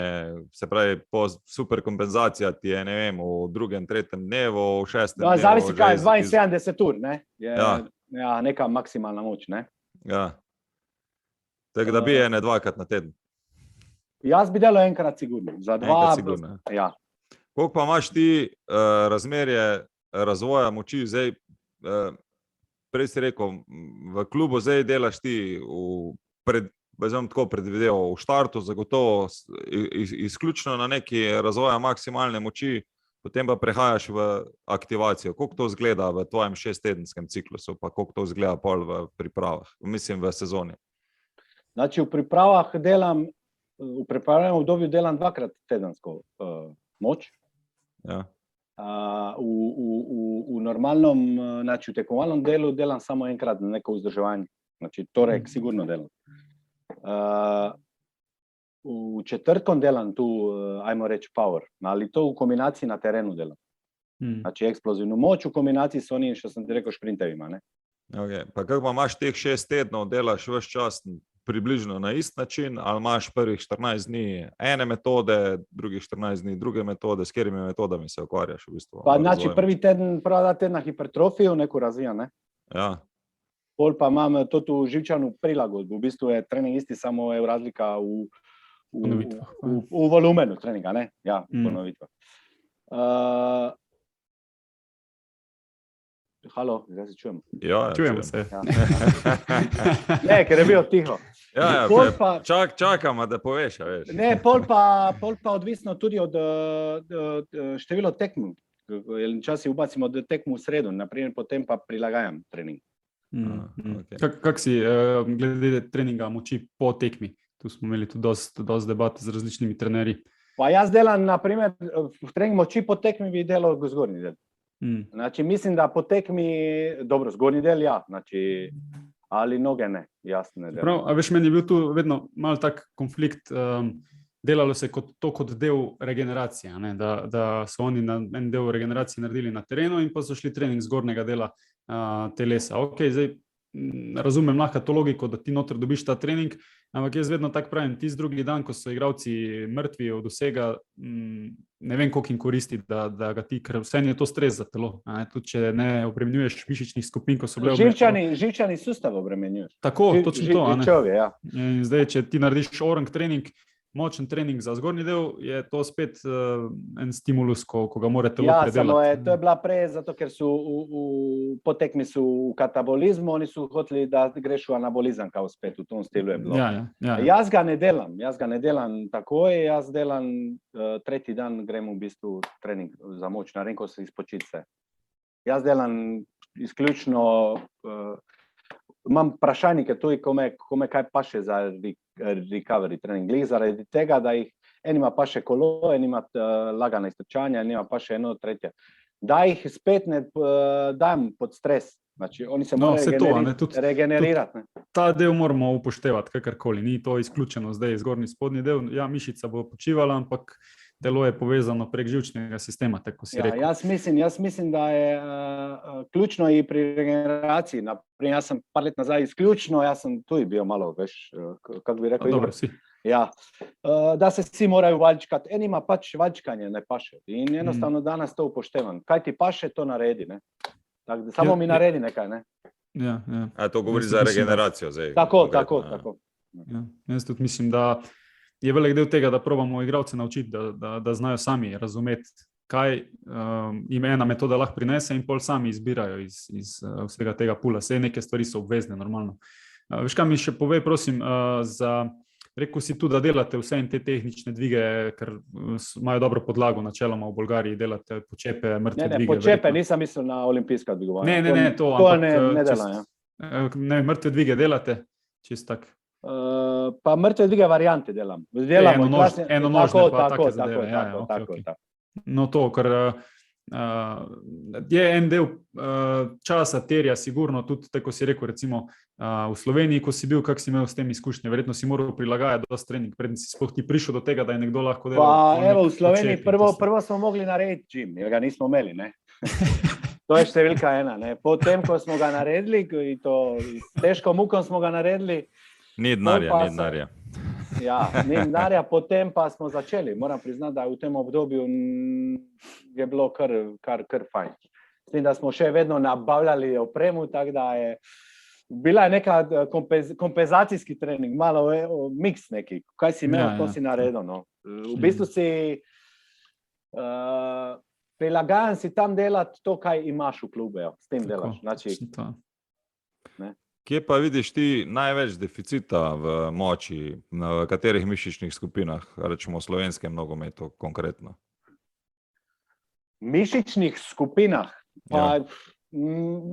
se pravi, po superkompenzacija ti je, ne vem, v drugem, tretjem dnevu, v šestem dnevu. Zavisi kaj, 72 ur, ne? Ja, neka maksimalna moč, ne? Ja. Tako da bi ene dvakrat na teden. Jaz bi delal enkrat sigurno. Za dva. Enkrat sigurno. Ja. Koliko pa imaš ti razmerje razvoja moči zdaj, prej si rekel, v klubu zdaj delaš ti tako predvideval, v štartu zagotovo izključno na neki razvoja maksimalne moči, potem pa prehajaš v aktivacijo. Koliko to izgleda v tvojem 6-tedenskem ciklusu, pa koliko to izgleda pol v pripravah, mislim v sezoni? Znači, v pripravah delam, v pripravljenem obdobju delam dvakrat tedensko moč. Ja. V normalnom, znači v tekmovalnem delu delam samo enkrat na neko vzdrževanje. Znači torek sigurno delam. V četrtkom delam tu, ajmo reći power, ali to v kombinaciji na terenu delam. Znači eksplozivnu moč v kombinaciji s onim, što sam ti rekel, šprintevima. Ne? Okay. Pa kako pa imaš teh 6 tednov, delaš ves čas približno na ist način, ali imaš prvih 14 dni ene metode, drugih 14 dni druge metode, s katerimi metodami se ukvarjaš v bistvu? Pa znači prva dva tedna hipertrofiju neku razvijam, ne? Ja. Pol pa imam to tu živčanu prilagodbu, v bistvu je trening isti, samo je razlika v volumenu treninga, ne? Ja, ponovitvah. Halo, zdaj se čujemo. Ja, čujemo se. Ja. Ne, ker je bilo tiho. Ja, čakamo, da poveš, a veš. Ne, pol pa odvisno tudi od število tekm. Včasih ubacimo tekmu v sredo, naprimer, potem pa prilagajam trening. Okay. Kak si glede treninga moči po tekmi? Tu smo imeli tudi dosti debat z različnimi trenerji. Pa jaz delam, naprimer, v trening moči po tekmi bi delal zgornji del. Znači, mislim, da po tekmi, dobro, zgornji del, ja, znači, ali noge ne, jasno ne delam. Prav, a veš, meni je bil tu vedno malo tak konflikt, delalo se kot del regeneracije, ne? Da so oni en del regeneracije naredili na terenu in pa so šli trening zgornjega dela telesa. Ok, zdaj razumem lahko to logiko, da ti noter dobiš ta trening, ampak jaz vedno tako pravim, tisti drugi dan, ko so igralci mrtvi od vsega, ne vem, koliko jim koristi, da ga ti, ker vse je to stres za telo. Tudi če ne obremenjuješ mišičnih skupin, ko so bile živčani sustav obremenjuješ. Tako, točno to. Živčovi, ja. In zdaj, če ti narediš orang trening, močen trening za zgornji del, je to spet en stimulus, ko ga mora telo predelati. Ja, samo to je bila prej, zato ker so po tekmi so v katabolizmu, oni so hoteli, da greš v anabolizem, kao spet v tom stilu je bilo. Ja. Jaz ga ne delam takoj, jaz delam tretji dan, grem v bistvu trening za moč na renko se izpočiti se. Jaz delam izključno, imam vprašalnike tudi, kome kaj paše za recovery trening. Zaradi tega, da jih enima paše kolo, enima lagana iztrčanja, enima paše eno tretje. Da jih spet ne dajem pod stres. Znači, oni se morajo regenerirati. Ta del moramo upoštevati, kakorkoli. Ni to izključeno zdaj zgornji spodnji del. Ja, mišica bo počivala, ampak telo je povezano prek živčnega sistema, tako si rekel. Jaz mislim, da je ključno i pri regeneraciji. Naprimjer, jaz sem par let nazaj izključno, jaz sem tu bio malo, veš, kako bi rekel. Dobro, si. Ja, da se vsi morajo valjčkati. Enima pač valjčkanje ne paše. In enostavno danes to upoštevam. Kaj ti paše, to naredi, ne? Samo mi naredi nekaj, ne? Ja. A to govori za regeneracijo zdaj? Tako. Ja, jaz tudi mislim, da je velik del tega, da probamo igralce naučiti, da znajo sami razumeti, kaj jim ena metoda lahko prinese in pol sami izbirajo iz vsega tega pula. Vse neke stvari so obvezne, normalno. Veš, kaj mi še povej, prosim, rekel si tu, da delate vse in te tehnične dvige, ker imajo dobro podlago, načeloma v Bolgariji delate počepe, mrtve dvige. Ne, počepe, nisem mislil na olimpijska dvigovanja. Ne, to ne delam, ja. Ne, mrtve dvige delate, čist tak. Pa mrtve dvige variante delam. Enonožne pa take zadeve. Tako. No to, ker je en del časa terja sigurno, tudi tako si rekel, recimo v Sloveniji, ko si bil, kak si imel s tem izkušnje, verjetno si moral prilagajati dosti trening, preden si sploh ti prišel do tega, da je nekdo lahko delal. Pa evo, v Sloveniji prvo smo mogli narediti gym, jer ga nismo imeli, ne. To je številka 1, ne. Potem, ko smo ga naredili, to težko mukom smo ga naredili. Ni denarja. Ja, ni denarja, potem pa smo začeli. Moram priznati, da v tem obdobju je bilo kar fajn. S tem, da smo še vedno nabavljali opremu, tako da je bila neka kompenzacijski trening, malo miks neki. Kaj si imel, to si naredil. No. V bistvu si prilagajan si tam delati to, kaj imaš v klubu. S tem delaš. Znači, ne. Kje pa vidiš ti največ deficita v moči, v katerih mišičnih skupinah, rečemo v slovenskem nogometu konkretno? Mišičnih skupinah? Pa,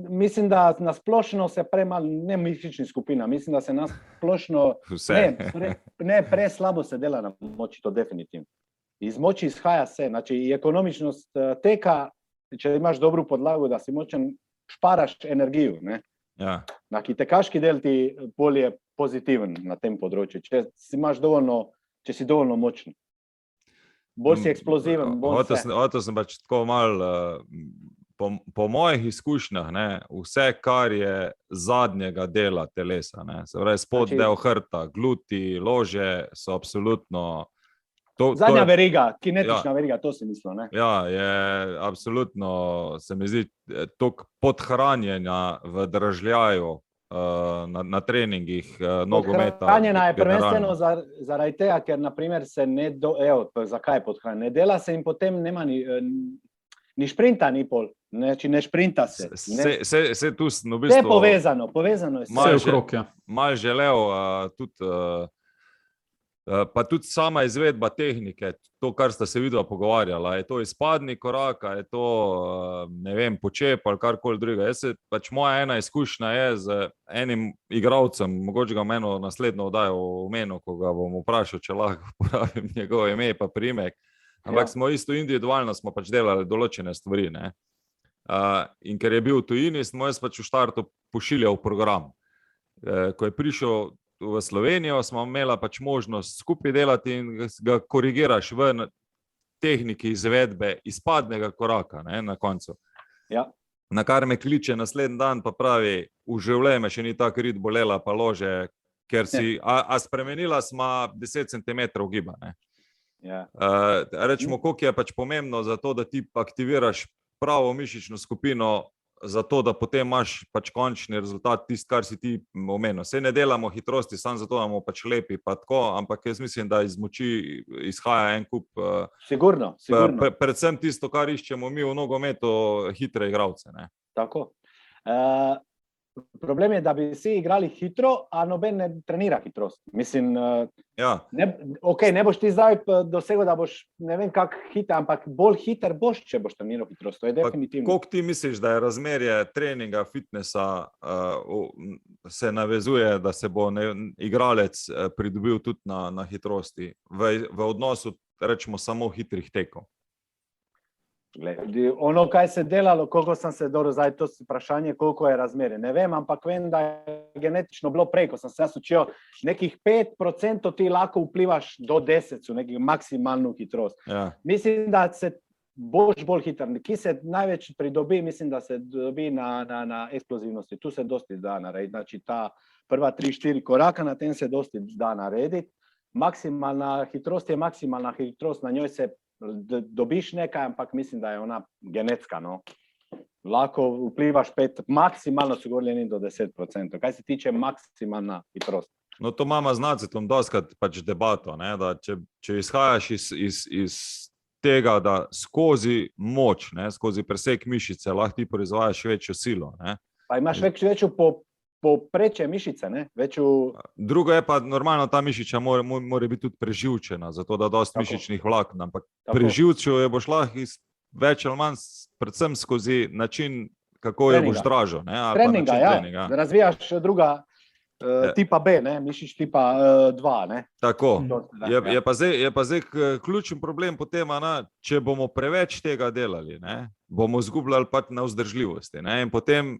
mislim, da nasplošno se premalo, ne mišičnih skupina, mislim, da se nasplošno, preslabo se dela na moči, to definitivno. Iz moči izhaja vse. Znači, ekonomičnost teka, če imaš dobru podlago, da si močen, šparaš energijo. Ne? Ja. Znači, tekaški del ti bolj je pozitiven na tem področju. Če si dovoljno močen. Bolj si eksploziven. Hotel sem pač tako malo, po mojih izkušnjah, ne, vse, kar je zadnjega dela telesa, ne, se pravi spod del hrbta, gluti, lože, so absolutno... Zadnja veriga, kinetična veriga, to si mislil, ne? Ja, je absolutno, se mi zdi, toliko podhranjenja v držljaju na treningih nogometa. Podhranjena je prvenstveno zaradi tega, ker naprimer se ne zakaj je podhranjena? Ne dela se in potem nema ni šprinta, ni pol. Ne šprinta se. Se tu v bistvu... Vse je povezano je vse. Vse okrog, ja. Mal želel tudi... Pa tudi sama izvedba tehnike, to, kar sta se videla pogovarjala, je to izpadni korak, je to, ne vem, počep ali karkoli drugega. Moja ena izkušnja je z enim igralcem, mogoče ga meno naslednjo oddajo omenil, ko ga bom vprašal, če lahko uporabim njegovo ime pa priimek, ampak smo isto individualno smo pač delali določene stvari, ne. In ker je bil v tujini, smo jaz pač v štartu pošiljal program. Ko je prišel v Slovenijo, smo imela pač možnost skupaj delati in ga korigiraš v tehniki izvedbe izpadnega koraka, ne, na koncu. Ja. Na kar me kliče naslednji dan, pa pravi, v življenju me še ni tako rit bolela pa lože, ker si, a spremenila sma 10 cm giba, ne. Ja. Rečemo, koliko je pač pomembno za to, da ti aktiviraš pravo mišično skupino, zato, da potem imaš pač končni rezultat, tisto, kar si ti omenil. Saj ne delamo hitrosti, samo zato, da bomo pač lepi, pa tako, ampak jaz mislim, da iz moči izhaja en kup. Sigurno. Predvsem tisto, kar iščemo mi v nogometu, hitre igralce, ne. Tako. Problem je, da bi vsi igrali hitro, a noben ne trenira hitrost. Mislim, ne boš ti zdaj dosegel, da boš ne vem kak hiter, ampak bolj hiter boš, če boš treniral hitrost. To je definitivno. Koliko ti misliš, da je razmerje treninga, fitnessa se navezuje, da se bo igralec pridobil tudi na hitrosti v odnosu, rečemo, samo hitrih tekov? Ono, kaj se delalo, koliko sem se zdaj, to vprašanje, koliko je razmerje. Ne vem, ampak vem, da je genetično bilo prej, ko sem se jaz učil, nekih 5% ti lahko vplivaš do 10, nekih maksimalno hitrost. Ja. Mislim, da se boš bolj hiter. Ki se največ pridobi, mislim, da se dobi na eksplozivnosti. Tu se dosti da narediti. Znači, ta prva 3-4 koraka, na tem se dosti da narediti. Maksimalna hitrost je maksimalna hitrost, na njoj se dobiš nekaj, ampak mislim, da je ona genetska, no. Lahko vplivaš maksimalno so govorili do 10%. Kaj se tiče maksimalna hitrost? No, to imamo z Nacetom doskrat pač debato, ne, da če izhajaš iz tega, da skozi moč, ne, skozi presek mišice lahko ti proizvajaš večjo silo, ne. Pa imaš večjo povprečje mišice, ne? Drugo je pa, normalno ta mišiča mora biti tudi preživčena, zato da dosti mišičnih vlaken, ampak preživčil je boš lahko več ali manj, predvsem skozi način, kako jo boš dražil. Treninga, razvijaš druga tipa B, ne? Mišič tipa 2. Ne? Tako, je pa zdaj ključen problem potem, če bomo preveč tega delali, ne? Bomo izgubljali pa na vzdržljivosti, ne? In potem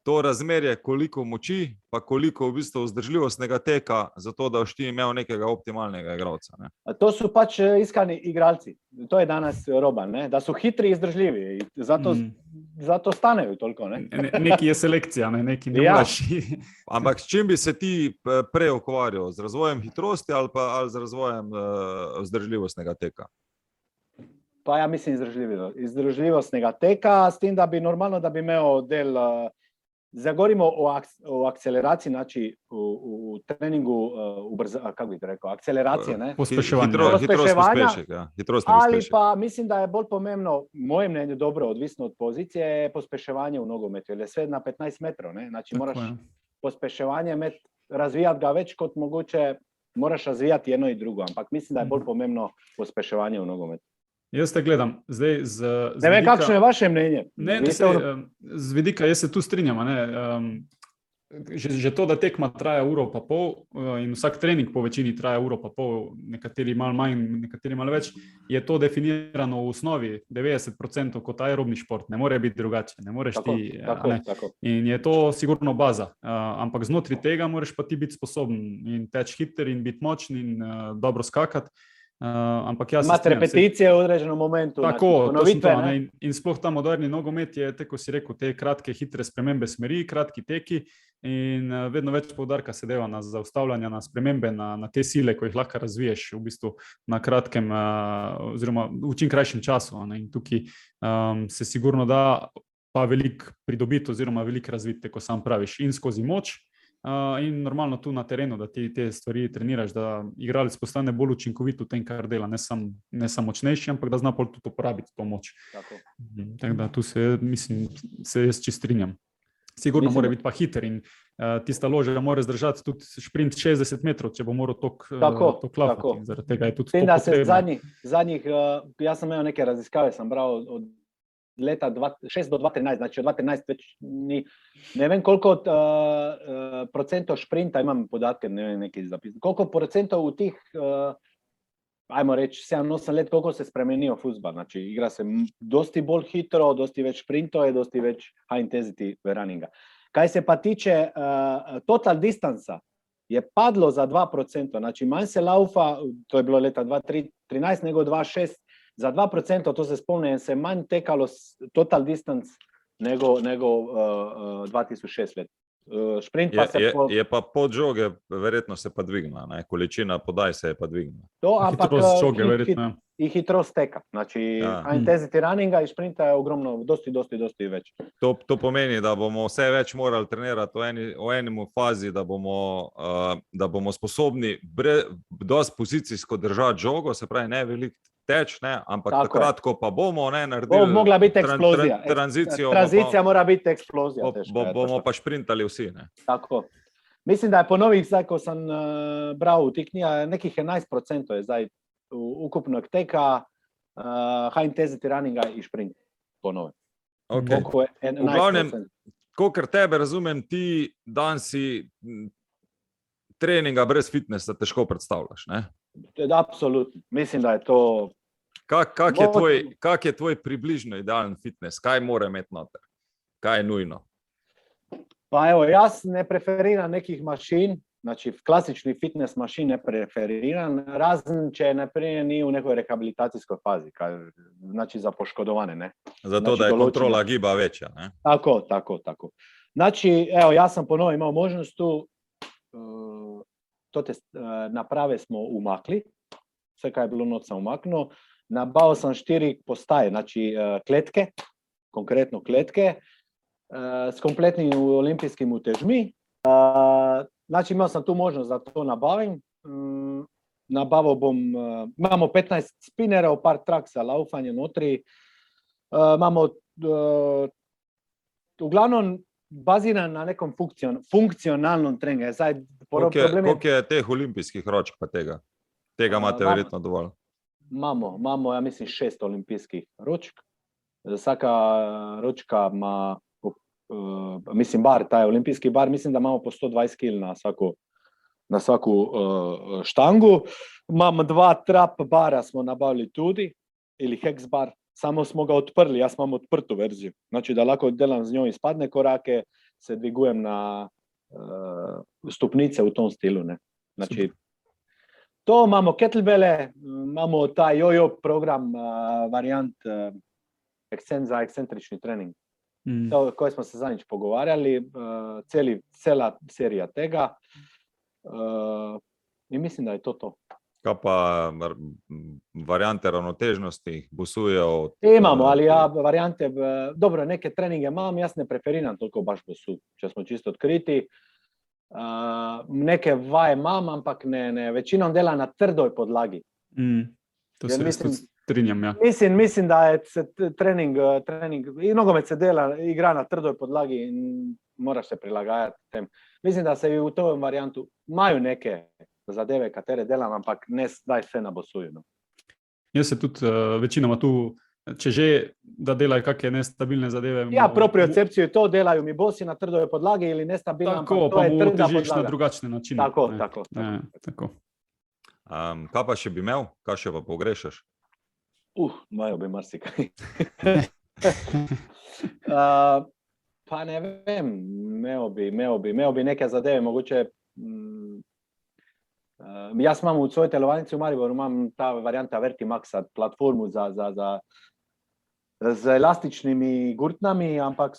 to razmerje, koliko moči, pa koliko v bistvu vzdržljivostnega teka, zato da boš ti imel nekega optimalnega igralca. Ne? To so pač iskani igralci. To je danes roba, ne? Da so hitri in vzdržljivi. Zato stanejo toliko. Ne? Neki je selekcija, neki ne moraš. Ampak s čim bi se ti prej ukvarjal? Z razvojem hitrosti ali z razvojem vzdržljivostnega teka? Pa ja mislim izdržljivostnega teka, s tem, da bi normalno, da bi imel del... Zdaj govorimo o akceleraciji, znači v treningu, kako bi rekel, akceleracije, ne? Pospeševanja. Ali pa mislim, da je bolj pomembno, moje mnenje dobro, odvisno od pozicije, je pospeševanje v nogometu, jer je sve na 15 metrov, ne? Znači moraš pospeševanje razvijati ga več kot mogoče, moraš razvijati jedno i drugo, ampak mislim, da je bolj pomembno pospeševanje v nogometu. Jaz te gledam, zdaj ne vem, kakšno je vaše mnenje? Z vidika, jaz se tu strinjam, že to, da tekma traja uro pa pol in vsak trening po večini traja uro pa pol, nekateri malo manj, nekateri malo več, je to definirano v osnovi 90% kot aerobni šport. Ne more biti drugače, ne moreš ti. Tako. In je to sigurno baza. Ampak znotraj tega moraš pa ti biti sposoben in teči hiter in biti močen in dobro skakati. Ampak jaz imate repeticije v određenem momentu. Tako, in sploh ta moderni nogomet je, tako si rekel, te kratke, hitre spremembe smeri, kratki teki in vedno več poudarka se deva na zaustavljanja, na spremembe, na te sile, ko jih lahko razviješ v bistvu na kratkem oziroma v čim krajšem času. In tukaj se sigurno da pa veliko pridobiti oziroma veliko razviti, ko sam praviš, in skozi moč, in normalno tu na terenu, da ti te stvari treniraš, da igralec postane bolj učinkovit v tem, kar dela, ne samo močnejši, ampak da zna pol tudi uporabiti to moč. Tako da tu se jaz čist strinjam. Sigurno mora biti pa hiter in tista loža mora zdržati tudi šprint 60 metrov, če bo moral to klapati. Zaradi tega je tudi to potrebno. Zadnjih, jaz sem imel neke raziskave, sem bral od leta 2006 do 2013, znači od 2013 več ni, ne vem koliko procentov šprinta, imam podatke, ne vem nekaj zapisati, koliko procentov v tih, ajmo reči, 7-8 let, koliko se spremenijo fuzbal, znači igra se dosti bolj hitro, dosti več šprintov, dosti več high intensity runninga. Kaj se pa tiče total distanca, je padlo za 2%, znači manj se laufa, to je bilo leta 2013 nego 2006, za 2%, to se spomnim, se manj tekalo total distance nego 2006 let. Šprint pa je pa pod žoge, verjetno se pa dvigna, ne? Količina podaj se je pa dvigna. Hitrost žoge, verjetno. I hitrost teka, znači high intensity runninga i šprinta je ogromno, dosti več. To pomeni, da bomo vse več morali trenirati v enem fazi, da bomo sposobni dosti pozicijsko držati žogo, se pravi ne veliko teč, ne, ampak takrat, ko pa bomo naredili mogla biti eksplozija. Tranzicija mora biti eksplozija. Bomo pa šprintali vsi. Ne. Tako. Mislim, da je po novih, zdaj, ko sem bral v tih knjigah, nekih 11% je zdaj ukupnog teka, high intensity runninga i šprint po novem. Okay. V glavnem, kolikor tebe razumem, ti dan si treninga brez fitnessa težko predstavljaš, ne? Absolutno. Mislim, da je to... Kak je tvoj približno idealen fitness? Kaj mora imeti noter? Kaj je nujno? Pa evo, jaz ne preferiram nekih mašin, znači klasični fitness mašin ne preferiram, razen če naprej ni v nekoj rehabilitacijskoj fazi, znači za poškodovane, ne. Zato, da je kontrola giba večja, ne? Tako. Znači, evo, jaz sem ponovno imel možnost tu, te naprave smo umakli, vse kaj je bilo noč sem umaknil, nabavil sem 4 postaje, znači kletke, konkretno kletke, s kompletnimi olimpijskimi utežmi. Znači imel sem tu možnost, da to nabavim. Nabavil bom, imamo 15 spinnerov, par trak za laufanje notri, imamo uglavnom baziran na nekom funkcionalnom treningu. Koliko je teh olimpijskih ročk pa tega? Tega imate verjetno dovolj. Imamo, ja mislim, 6 olimpijskih ročk. Vsaka ročka ima, mislim, bar, ta je olimpijski bar, mislim, da imamo po 120 kg na svaku štangu. Imamo 2 trap bara smo nabavili tudi, ili hex bar. Samo smo ga odprli, jaz imam odprto verzijo. Znači, da lahko delam z njo izpadne korake, se dvigujem na stopnice v tom stilu. Ne? Znači, to imamo kettlebelle, imamo ta jojo program, variant za ekscentrični trening. To, koji smo se zadnjič pogovarjali, cela serija tega. In mislim, da je to. Kaj pa variante ravnotežnosti, busujev? Imamo, ali ja, variante, dobro, neke treninge imam, jaz ne preferiram toliko baš busu, če smo čisto odkriti. Neke vaje imam, ampak ne, večinom dela na trdoj podlagi. To se mislim, strinjam, ja. Mislim, da je trening, in nogomet se igra na trdoj podlagi in moraš se prilagajati tem. Mislim, da se i u tom variantu imaju neke zadeve, katere delam, ampak ne zdaj vse na bosuju. No. Jaz se tudi večinoma tu če že, da delajo kakšne nestabilne zadeve. Ja, propriocepcijo to delajo, mi bosi na trdoj podlagi ali nestabilna, Tako, to pa je mu trda težiš na podlaga. drugačne načine. Tako, ne. tako. Tako. Kaj pa še bi imel? Kaj še pa pogrešaš? Imajo bi marsikaj. Pa ne vem, imel bi neke zadeve, mogoče. Jaz imam v svoji telovadnici v Mariboru, imam ta varianta Vertimaxa, platformu z elastičnimi gurtnami, ampak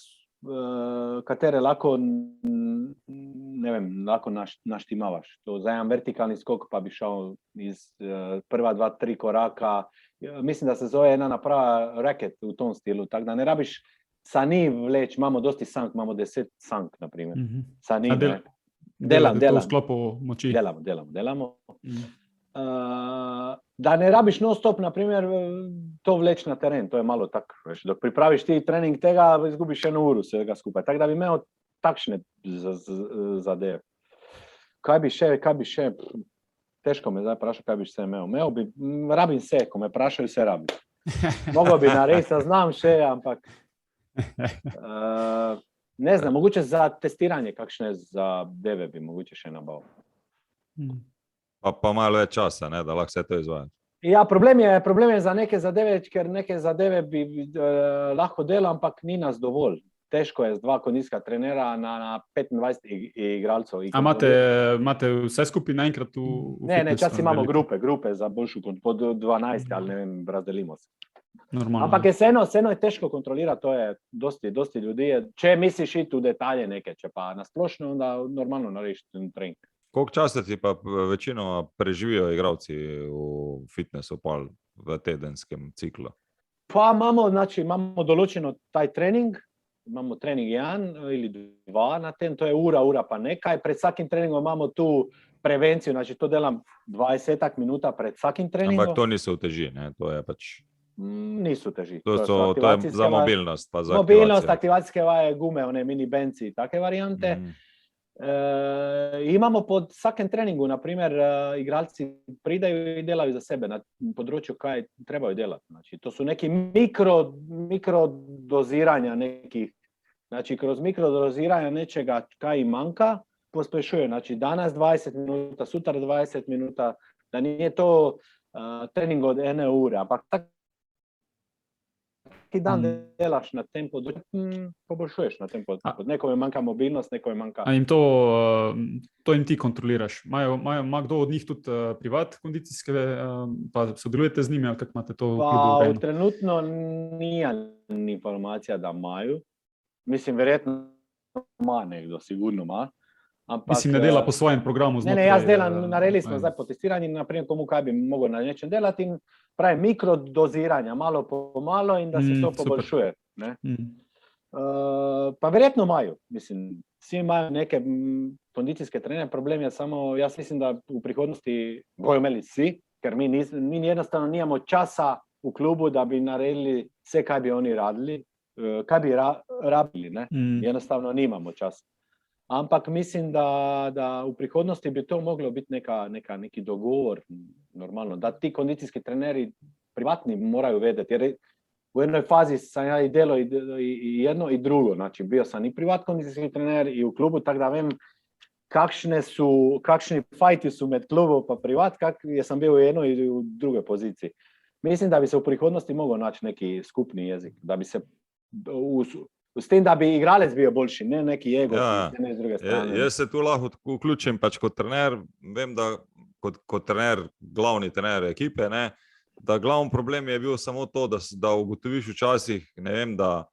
katere lahko, ne vem, lahko naštimavaš. To za en vertikalni skok pa bi šel iz prva 2-3 koraka. Mislim, da se zove 1:1 racket v tom stilu, tako da ne rabiš sani vleč, imamo dosti sank, imamo 10 sank, na primer. Sani, Delate to v sklopu moči. Delamo. Da ne rabiš non-stop, na primer, to vleč na teren, to je malo tako, veš, dok pripraviš ti trening tega, izgubiš 1 uro vsega skupaj, tako da bi imel takšne zadeve. Kaj bi še, težko me zdaj vprašati, kaj bi še imel bi, rabim se, ko me vprašajo, se rabim. Mogo bi narediti, znam še, ampak ne znam, mogoče za testiranje, kakšne zadeve bi mogoče še nabavil. Pa malo več časa, ne, da lahko vse to izvajaš. Ja, problem je za neke zadeve, ker neke zadeve bi lahko delal, ampak ni nas dovolj. Težko je z 2 kondicijska trenera na 25 igralcev. Imate vse skupaj naenkrat v Ne, čas imamo grupe za boljšo, po 12 ali ne vem, razdelimo se. Normalno. Ampak je vseeno je težko kontrolirati, to je dosti ljudi. Če misliš iti v detalje neke, če pa na splošno, onda normalno narediš ten trening. Koliko časa ti pa večino preživijo igralci v fitnessu v tedenskem ciklu? Pa imamo določeno taj trening, imamo trening 1 ali 2 na tem, to je ura pa nekaj. Pred vsakim treningom imamo tu prevencijo, znači to delam 20 minuta pred vsakim treningom. Ampak to niso uteži, ne? To je pač... Niso teži. To je za mobilnost, pa za mobilnost, aktivacijske vaje, gume, one mini benci, take varijante. Imamo pod vsakem treningu, na primer, igralci pridajo in delajo za sebe na področju, kaj trebajo delati. Znači, to su neki mikro doziranja nekih. Znači, kroz mikrodoziranja nečega, kaj im manjka, pospešuje. Znači, danas 20 minuta, sutra 20 minuta, da nije to trening od 1 ure, ampak taki dan delaš na tem področju, poboljšuješ na tem področju. Nekome manjka mobilnost, nekome manjka... A jim to jim ti kontroliraš? Ima kdo od njih tudi privat kondicijske, pa sodelujete z njimi, ali kako imate to v klubu? Pa trenutno nije informacija, da imajo. Mislim, verjetno ima nekdo, sigurno ima. Ampak, mislim, ne dela po svojem programu znotraj... Ne, jaz delam, naredili smo zdaj po testiranju, naprimer, komu kaj bi mogel na nečem delati in pravi mikrodoziranja, malo po malo in da se to poboljšuje. Ne? Pa verjetno imajo, mislim, vsi imajo neke kondicijske trenere, problem je samo, jaz mislim, da v prihodnosti bojo imeli vsi, ker mi jednostavno nimamo časa v klubu, da bi naredili vse, kaj bi oni radili, kaj bi rabili, ne? Jednostavno nimamo časa. Ampak mislim, da v prihodnosti bi to moglo biti neki dogovor, normalno, da ti kondicijski treneri privatni morajo vedeti, jer v jednoj fazi sam ja i delo i jedno i drugo, znači bio sam i privat kondicijski trener i u klubu, tako da vem kakšni fajti su med klubom pa privat, jer sam bio u jednoj i u drugoj poziciji. Mislim da bi se u prihodnosti mogao naći neki skupni jezik, da bi se s tem, da bi igralec bio boljši, ne neki ego, ne z druge strane. Jaz se tu lahko vključim pač kot trener, vem, da kot trener, glavni trener ekipe, ne, da glavni problem je bil samo to, da ugotoviš včasih, ne vem, da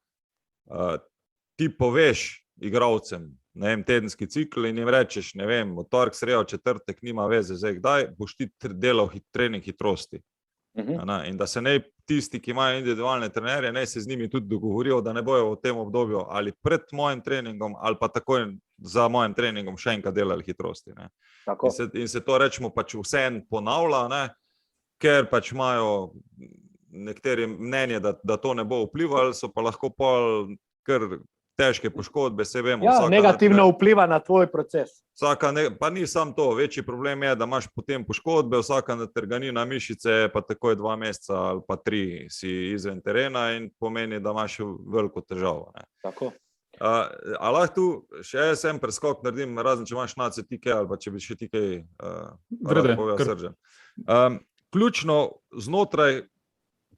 ti poveš igralcem, ne vem, tedenski cikl in jim rečeš, ne vem, v torek, sredo, četrtek, nima veze, zdaj kdaj boš ti delal trening hitrosti. In da se ne tisti, ki imajo individualne trenerje, ne se z njimi tudi dogovorijo, da ne bojo v tem obdobju ali pred mojim treningom ali pa takoj za mojim treningom še enkrat delali hitrosti. Ne. In se to rečemo pač vseeno ponavlja, ne, ker pač imajo nekateri mnenje, da to ne bo vplivalo, so pa lahko pol kar težke poškodbe, se vemo. Ja, negativno vpliva na tvoj proces. Pa ni samo to, večji problem je, da imaš potem poškodbe, vsaka natrganina mišice, pa takoj 2 meseca ali pa 3 si izven terena in pomeni, da imaš veliko težavo. Ne. Tako. A lahko tu še en preskok naredim, razen če imaš Nace ti kaj, ali pa če bi še ti kaj rad povedal, Srdžan. Ključno znotraj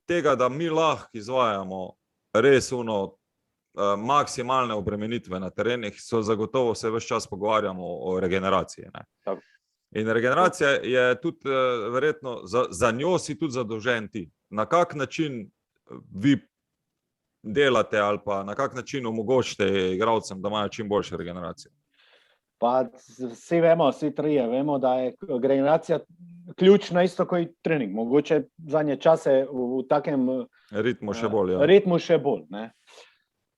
tega, da mi lahko izvajamo res maksimalne obremenitve na terenih, so zagotovo se ves čas pogovarjamo o regeneraciji. Ne? In regeneracija je tudi verjetno, za njo si tudi zadolžen ti. Na kak način vi delate ali pa na kak način omogočite igralcem, da imajo čim boljše regeneracije? Pa vsi vemo, vsi trije vemo, da je regeneracija ključna isto kot trening. Mogoče zadnje čase v takem ritmu še bolj. Ja. Ritmu še bolj, ne.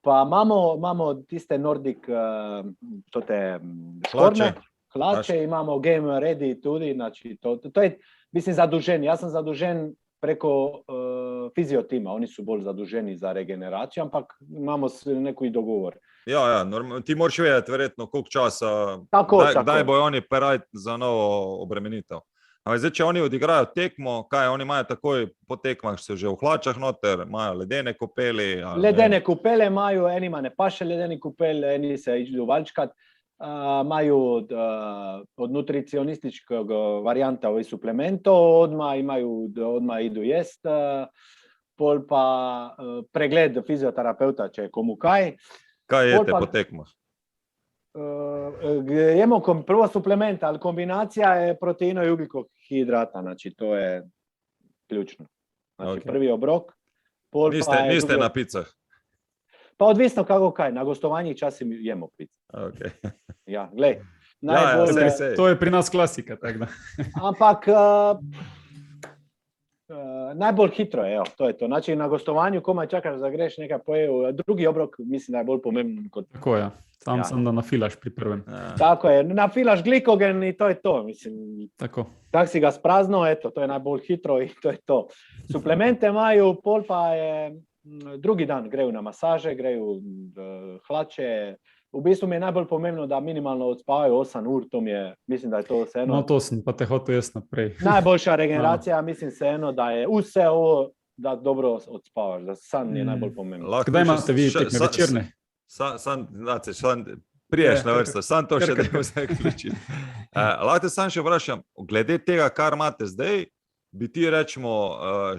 Pa imamo tiste Nordic hlače, imamo Game Ready tudi, znači to je, mislim, zadužen. Jaz sem zadužen preko fiziotima, oni su bolj zaduženi za regeneraciju, ampak imamo neki dogovor. Ja, ti moraš vedeti verjetno koliko časa, kdaj bojo oni perati za novo obremenitev. Zdaj, če oni odigrajo tekmo, kaj oni imajo takoj po tekmah, so že v hlačah noter, imajo ledene kopeli? Ledene kopele imajo, enima ne paše ledeni kopel, eni se idu valčkat, imajo od nutricionističkega varijanta ovih suplementov, odmah idu jest, pol pa pregled fizioterapeuta, če je komu kaj. Kaj jete po tekmah? Jemo prvo suplement, ali kombinacija je proteino i ugljikohidrata, znači to je ključno. Znači prvi obrok. Niste na picah? Pa odvisno kako kaj, na gostovanjih časim jemo pice. Ja, glej. To je pri nas klasika, tako da. Ampak najbolj hitro je, to je to. Znači na gostovanju komaj čakaš da greš nekaj pojel, drugi obrok mislim da je bolj pomemben kot... Tako je, sam da nafilaš pri prvem. Tako je, nafilaš glikogen i to je to, mislim. Tako si ga sprazno, eto, to je najbolj hitro i to je to. Suplemente imaju, pol pa je drugi dan greju na masaže, greju hlače. V bistvu mi je najbolj pomembno, da minimalno odspavajo 8 ur, to mi je, mislim, da je to vseeno. No, to sem pa te hotel jaz naprej. Najboljša regeneracija, mislim vseeno, da je vse ovo, da dobro odspavaš, da san je najbolj pomembno. Kdaj imate vi tekme večerne? Priješ na vrsto, sam to še da vse ključi. Lahko sam še vprašam, glede tega, kar imate zdaj, bi ti rečemo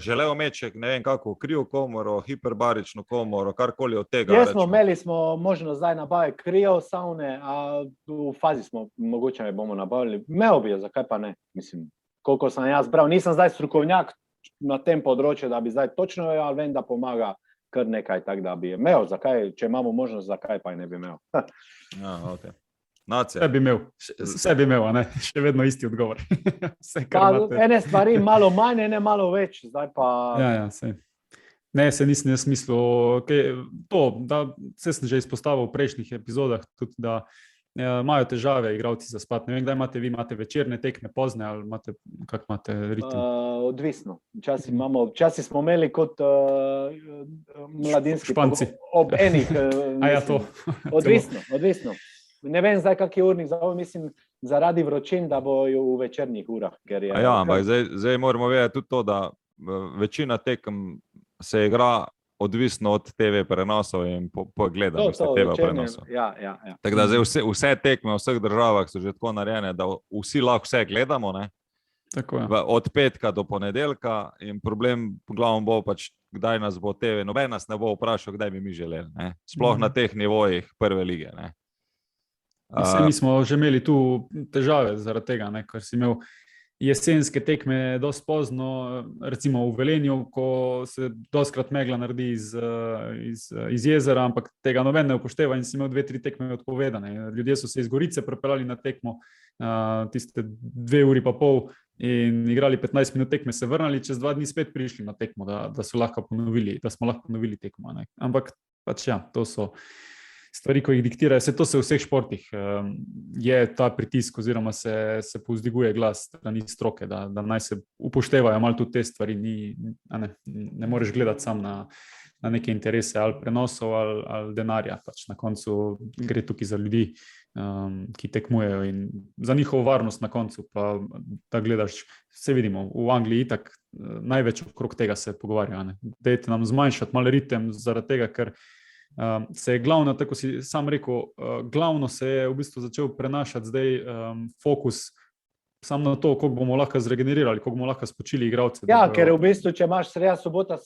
želel meček, ne vem kako, krijo komoro, hiperbarično komoro, karkoli od tega? Imeli smo možnost zdaj nabave krijo saune, a v fazi smo, mogoče ne bomo nabavili. Imel bi jo, zakaj pa ne? Mislim, koliko sam jaz bral, nisem zdaj strokovnjak na tem področju, da bi zdaj točno jo, ali vem, da pomaga kar nekaj, tak da bi imel, zakaj, če imamo možnost, zakaj pa ne bi imel. Vse bi imel, ne? Še vedno isti odgovor. Ene stvari malo manj, ene malo več, zdaj pa... Ja, sej. Ne, se nisem jaz mislil, to, da se sem že izpostavil v prejšnjih epizodah, tudi da imajo težave igralci za spat. Ne vem, kdaj imate večerne tekme, pozne, ali kak imate ritem? Odvisno. Včasih smo imeli kot mladinski Španci. Ob enih. Odvisno. Ne vem zdaj, kak je urnik, mislim, zaradi vročin, da bojo v večernih urah. Ampak zdaj moramo vedeti tudi to, da večina tekem se igra odvisno od TV prenosov in pogledanosti TV prenosov. Ja. Tako da zdaj vse tekme v vseh državah so že tako narejene, da vsi lahko vse gledamo, ne? Tako je. Od petka do ponedeljka in problem glavno bo pač, kdaj nas bo TV, noben nas ne bo vprašal, kdaj bi mi želeli, ne? Sploh na teh nivojih prve lige, ne? Mi smo že imeli tu težave zaradi tega, ne, ker si imel jesenske tekme dosti pozno, recimo v Velenju, ko se dostikrat megla naredi iz jezera, ampak tega noben ne upošteva in si imel 2-3 tekme odpovedane. Ljudje so se iz Gorice prepeljali na tekmo, tiste 2 uri pa pol in igrali 15 minut tekme, se vrnali, čez 2 dni spet prišli na tekmo, da smo lahko ponovili tekmo, ne. Ampak pač ja, to so stvari, ko jih diktirajo, to se v vseh športih je ta pritisk oziroma se povzdiguje glas strani stroke, da naj se upoštevajo malo tudi te stvari, ne moreš gledati sam na neke interese ali prenosov ali denarja. Pač na koncu gre tukaj za ljudi, ki tekmujejo in za njihovo varnost na koncu. Pa da gledaš, vse vidimo, v Angliji itak največ okrog tega se pogovarja. Dajte nam zmanjšati malo ritem zaradi tega, ker se je glavno, tako si sam rekel, glavno se je v bistvu začel prenašati zdaj fokus samo na to, koliko bomo lahko zregenerirali, koliko bomo lahko spočili igralce. Ja, ker v bistvu, če imaš sreda, sobota,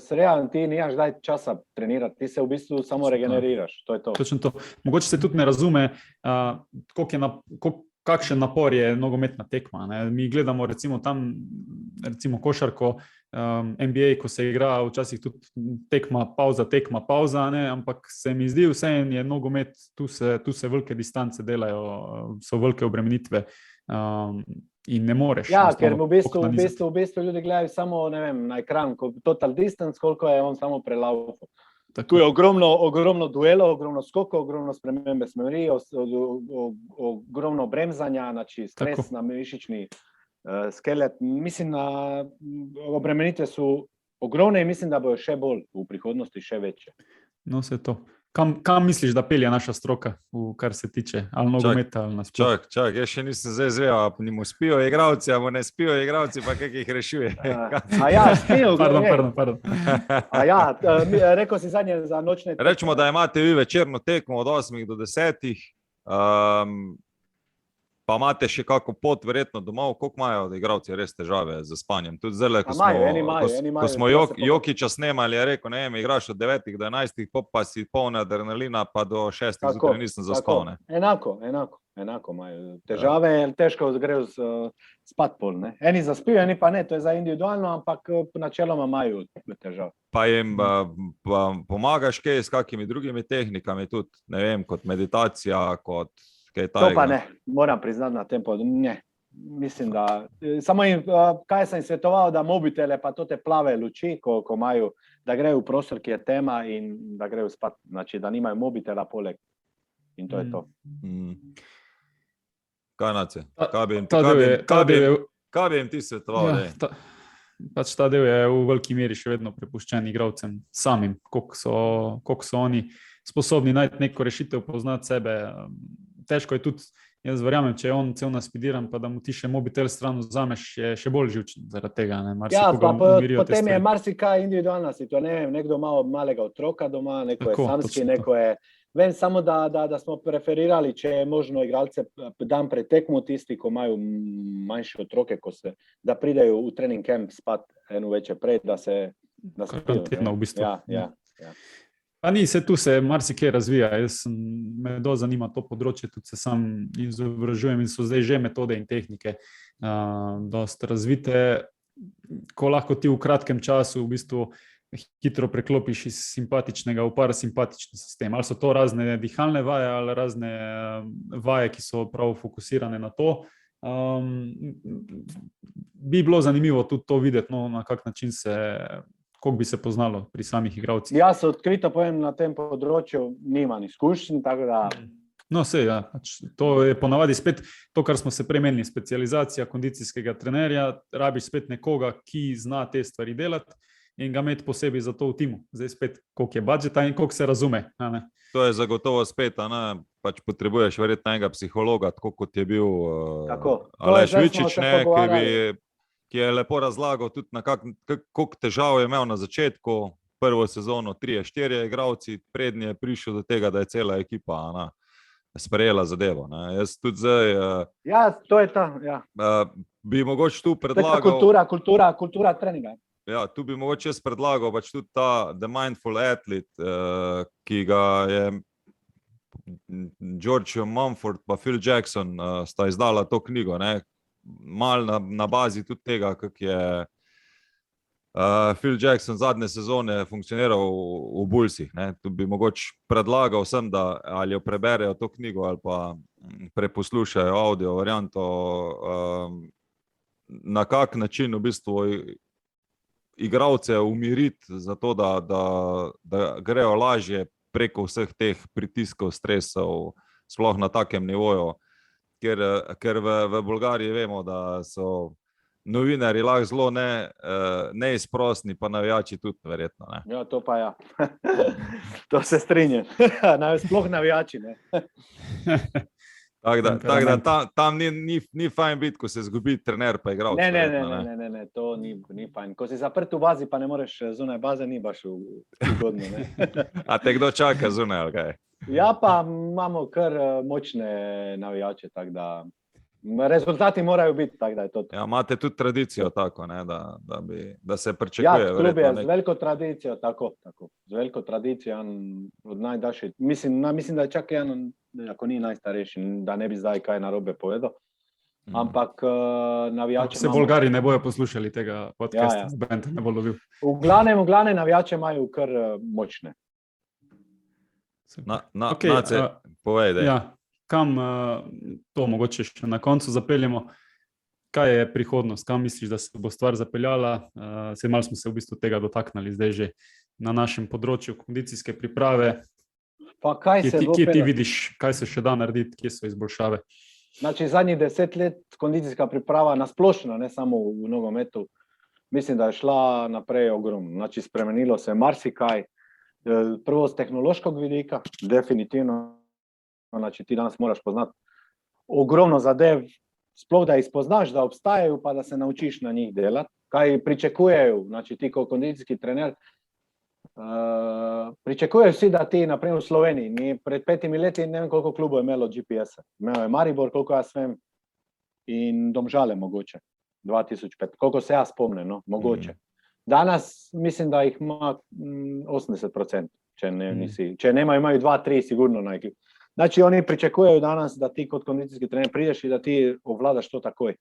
sreda, ti nimaš zdaj časa trenirati, ti se v bistvu samo regeneriraš. To je to. Točno to. Mogoče se tudi ne razume, kakšen napor je nogometna tekma. Ne? Mi gledamo recimo tam, recimo košarko, NBA, ko se igra včasih tudi tekma, pauza, ne? Ampak se mi zdi vseeno je nogomet, tu se velike distance delajo, so velike obremenitve. In ne moreš. Ja, ker v bistvu ljudi gledajo samo, ne vem, na ekran, total distance, koliko je on samo prelaufal. Tu je ogromno duelov, ogromno skokov, ogromno spremembe smeri, ogromno bremzanja, znači stres na mišični skelet. Mislim, da obremenitve su ogromne in mislim, da bojo še bolj v prihodnosti, še večje. No, se to. Kam misliš, da pelje naša stroka, kar se tiče ali nogometa ali nasploh? Čak, jaz še nisem zdaj zvel, ali mu spijo igralci, ali mu ne spijo igralci, pa kak jih rešuje. Spijo. Pardon. Rekel si zadnje za nočne tekme. Rečemo, da imate vi večerno tekmo od 8 do 10, pa imate še kako pot verjetno domov. Koliko imajo igralci res težave z spanjem? Tudi zdaj, ko smo Jokića snemali, je rekel, ne vem, igraš od 9 do 11, pa si polna adrenalina, pa do 6 zjutraj nisem zaspal. Enako imajo težave, težko grejo spat pol. Ne? Eni zaspijo, eni pa ne, to je za individualno, ampak načeloma imajo težave. Pa jim pomagaš kaj s kakimi drugimi tehnikami, tudi, ne vem, kot meditacija, kot to pa ne, moram priznati na tem podu, ne. Mislim, da samo jim, kaj sem svetoval, da mobitele pa to te plave luči, ko imajo, da grejo v prostor, ki je tema in da grejo spat, znači da nimajo mobitela poleg in to je to. Kaj nace? Kaj bi jim ti svetoval? Pač ta del je v veliki meri še vedno prepuščen igralcem samim, koliko so oni sposobni najti neko rešitev, poznati sebe. Težko je tudi, jaz verjamem, če je on cel naspidiran, pa da mu ti še mobitel stran vzameš, je še bolj živčen zaradi tega. Ja, pa potem je marsikaj individualna situacija. Ne vem, nekdo ima malega otroka doma, neko je samski, neko je... Vem samo, da smo preferirali, če je možno igralce dan pred tekmo, tisti, ko imajo manjše otroke, da pridejo v trening camp spat eno večer prej, da se spijo. V bistvu. Ja. Pa ni, tu se marsikaj razvija, me zanima to področje, tudi se sam izobražujem in so zdaj že metode in tehnike dosti razvite, ko lahko ti v kratkem času v bistvu hitro preklopiš iz simpatičnega v parasimpatični sistem. Ali so to razne dihalne vaje ali razne vaje, ki so prav fokusirane na to. Bi bilo zanimivo tudi to videti, na kak način koliko bi se poznalo pri samih igralcih. Jaz odkrito povem, na tem področju nimam izkušenj, tako da... No, ja. To je ponavadi spet to, kar smo se premenili, specializacija kondicijskega trenerja, rabiš spet nekoga, ki zna te stvari delati in ga imeti posebej za to v timu. Zdaj spet, koliko je budžeta in koliko se razume. To je zagotovo spet, pač potrebuješ verjetno enega psihologa, tako kot je bil Aleš Vičič, ki je lepo razlagal tudi, koliko težav je imel na začetku, prvo sezono 3-4 igralci, prednje je prišel do tega, da je cela ekipa sprejela zadevo. Jaz tudi zdaj... Ja, to je ta, ja. Bi mogoče tu predlagal... Kultura treninga. Ja, tu bi mogoče jaz predlagal pač tudi ta The Mindful Athlete, ki ga je George Mumford pa Phil Jackson sta izdala to knjigo, ne? Malo na bazi tudi tega, kako je Phil Jackson zadnje sezone funkcioniral v Bullsih. Tu bi mogoče predlagal vsem, da ali jo preberejo to knjigo ali pa preposlušajo audio varianto, na kak način v bistvu igralce umiriti, zato da grejo lažje preko vseh teh pritiskov, stresov, sploh na takem nivoju. Ker v Bolgariji vemo, da so novinarji lahko zelo neizprostni, pa navijači tudi verjetno. Ne? Ja, to pa ja. To se strinjam. Sploh navijači, ne. Tako da tam ni fajn biti, ko se izgubi trener pa igralec. Ne, to ni fajn. Ko si zaprt v bazi, pa ne moreš zunaj baze, ni baš ugodno. A te kdo čaka zunaj, ali kaj? Ja, pa imamo kar močne navijače, tako da rezultati morajo biti, tako da je to. Ja, imate tudi tradicijo tako, ne, da se pričakuje. Ja, klub je z veliko tradicijo, tako. Z veliko tradicijo, od najdaljših. Mislim, da je čak en, ako ni najstarejši, da ne bi zdaj kaj narobe povedal. Ampak navijače se Bolgari ne bojo poslušali tega podcasta, ja. Ne bo lovil. V glavnem navijače imajo kar močne. Povej, daj. Ja, kam to mogoče še na koncu zapeljemo? Kaj je prihodnost? Kam misliš, da se bo stvar zapeljala? Malo smo se v bistvu tega dotaknili zdaj že na našem področju kondicijske priprave. Pa kje ti vidiš, kaj se še da narediti, kje so izboljšave? Znači, zadnjih 10 let kondicijska priprava nasplošno, ne samo v nogometu, mislim, da je šla naprej ogromno. Znači, spremenilo se marsikaj. Prvo z tehnološkog vidika, definitivno. Znači, ti danes moraš poznati ogromno zadev, sploh da jih spoznaš, da obstajajo, pa da se naučiš na njih delati. Kaj pričakujejo, znači ti kot kondicijski trener, pričakujejo vsi, da ti, naprimer v Sloveniji, pred 5 leti ne vem, koliko klubov je imelo GPS-a. Imel je Maribor, koliko jaz vem, in Domžale mogoče, 2005, koliko se jaz spomnim, no, mogoče. Danes mislim, da jih ima 80%, če nemajo, imajo 2-3 sigurno na ekipi. Znači, oni pričakujejo danes, da ti kot kondicijski trener prideš in da ti ovladaš to takoj.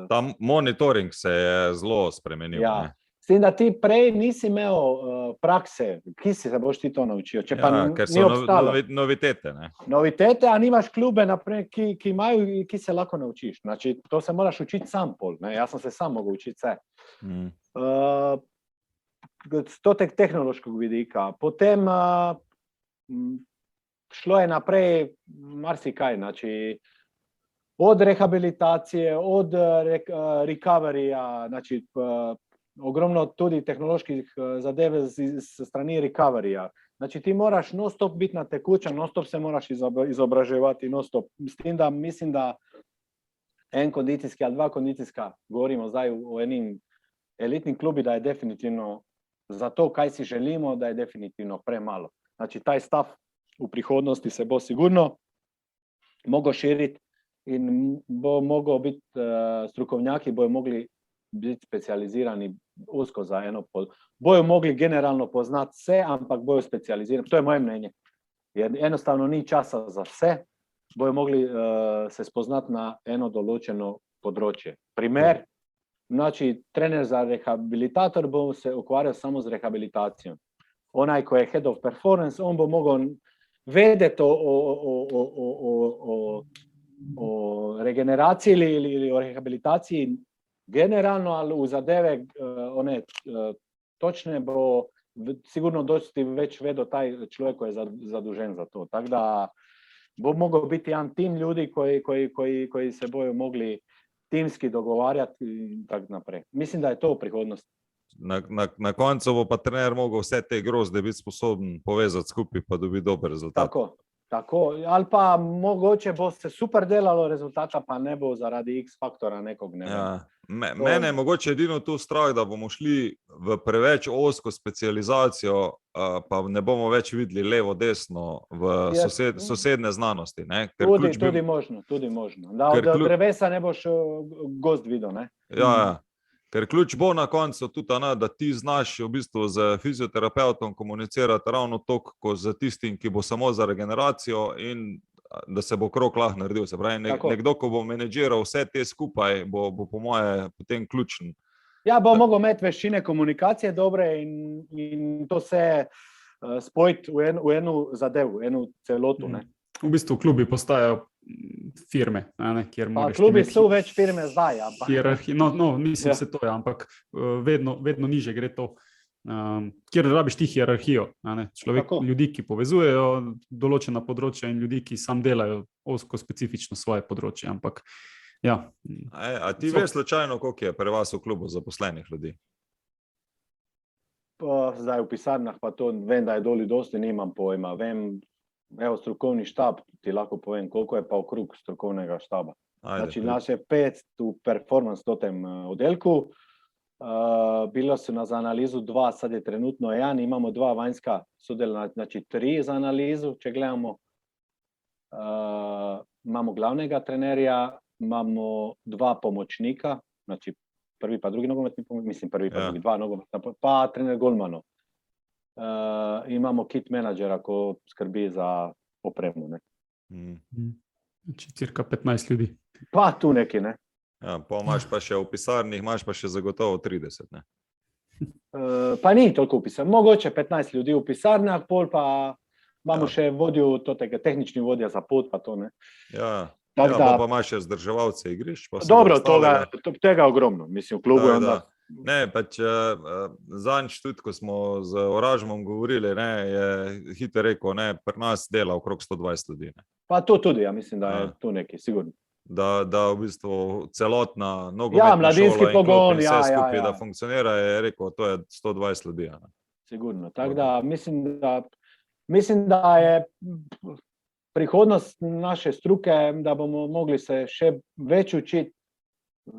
Ta monitoring se je zelo spremenil. Ja. Ne? S tem, da ti prej nisi imel prakse, ki se boš ti to naučil. Če pa ker so novitete. Ne? Novitete, a nimaš klube, naprimer, ki imajo, ki se lahko naučiš. Znači, to se moraš učiti sam pol. Ne? Jaz sem se sam mogel učiti vse. To tehnološkog vidika. Potem šlo je naprej marsikaj. Znači, od rehabilitacije, od recoveryja, znači, ogromno tudi tehnoloških zadev s strani recoveryja. Znači, ti moraš non-stop biti na tekočem, non-stop se moraš izobraževati, non-stop. S tem, da mislim, da en kondicijski ali 2 kondicijska, govorimo zdaj o enim elitnim klubi, da je definitivno za to, kaj si želimo, da je definitivno premalo. Znači, taj stav v prihodnosti se bo sigurno mogel širiti in bo mogel biti, strokovnjaki bojo mogli biti specializirani usko za eno področje. Bojo mogli generalno poznati vse, ampak bojo specializirani. To je moje mnenje. Enostavno ni časa za vse, bojo mogli se spoznati na eno določeno področje. Primer, znači, trener za rehabilitator bo se ukvarjal samo z rehabilitacijo. Onaj, ko je head of performance, on bo mogel vedeti o regeneraciji ili o rehabilitaciji generalno, ali v zadeve točne bo sigurno dosti več vedel taj človek, ko je zadužen za to. Tako da bo mogel biti en tim ljudi, koji se bojo mogli timski dogovarjati in tako naprej. Mislim, da je to prihodnost. Na koncu bo pa trener mogel vse te grozde biti sposoben povezati skupaj, pa dobi dober rezultat. Tako. Ali pa mogoče bo se super delalo, rezultata pa ne bo zaradi X faktora nekog ne. Ja. Mene je mogoče edino tu strah, da bomo šli v preveč ozko specializacijo, pa ne bomo več videli levo, desno v sosedne znanosti. Ne? Tudi možno. Da od drevesa ne boš gozd videl. Ne? Ja. Ker ključ bo na koncu tudi, da ti znaš v bistvu z fizioterapeutom komunicirati ravno toliko, kot z tistim, ki bo samo za regeneracijo in da se bo krog lahko naredil. Se pravi, nekdo, ko bo menedžiral vse te skupaj, bo po moje potem ključen. Ja, bo mogel imeti veščine komunikacije dobre in to se spojiti v eno zadev, v eno celoto. Ne? V bistvu klubi postajajo firme, kjer moraš imeti... Klubi so več firme zdaj, mislim se to, ampak vedno niže gre to, kjer rabiš ti hierarhijo, ljudi, ki povezujejo določena področja in ljudi, ki sam delajo osko specifično svoje področje, ampak Ja. A ti veš slučajno, koliko je pri vas v klubu zaposlenih ljudi? Zdaj v pisarnah pa to vem, da je doli dosti, nimam pojma. Vem, evo, strokovni štab, ti lahko povem, koliko je pa okrog strokovnega štaba. Znači, nas je 5 v performance totem oddelku. Bilo so na za analizu 2, sad je trenutno 1, imamo 2 vanjska sodelavca, znači 3 za analizu, če gledamo. Imamo glavnega trenerja, imamo 2 pomočnika, znači prvi pa drugi nogometni pomočnik, mislim prvi pa drugi 2 nogometna, pa trener golmanov. Imamo kit menadžera, ko skrbi za opremo. Ne? Znači, cirka 15 ljudi. Pa tu neki, ne. Ja, pa imaš pa še v pisarnih, imaš pa še zagotovo 30, ne? Pa ni toliko v pisarnah, mogoče 15 ljudi v pisarnah, pol pa imamo še vodjo, tehnični vodja za pot, pa to, ne. Ja, Tak da, pa imaš še vzdrževalce igrišč. dobro, tega ogromno, mislim, v klubu je onda. Ne, pač zadnjič tudi, ko smo z Oražmom govorili, ne, je hitro rekel, ne, pri nas dela okrog 120 ljudi. Ne. Pa to tudi, ja mislim, da je tu neki, sigurno. Da v bistvu celotna nogometna mladinski šola in pogon, klub in vse skupaj, ja. da funkcionira, je rekel, to je 120 ljudi. Ne. Sigurno, tako da mislim, da je prihodnost naše struke, da bomo mogli se še več učiti,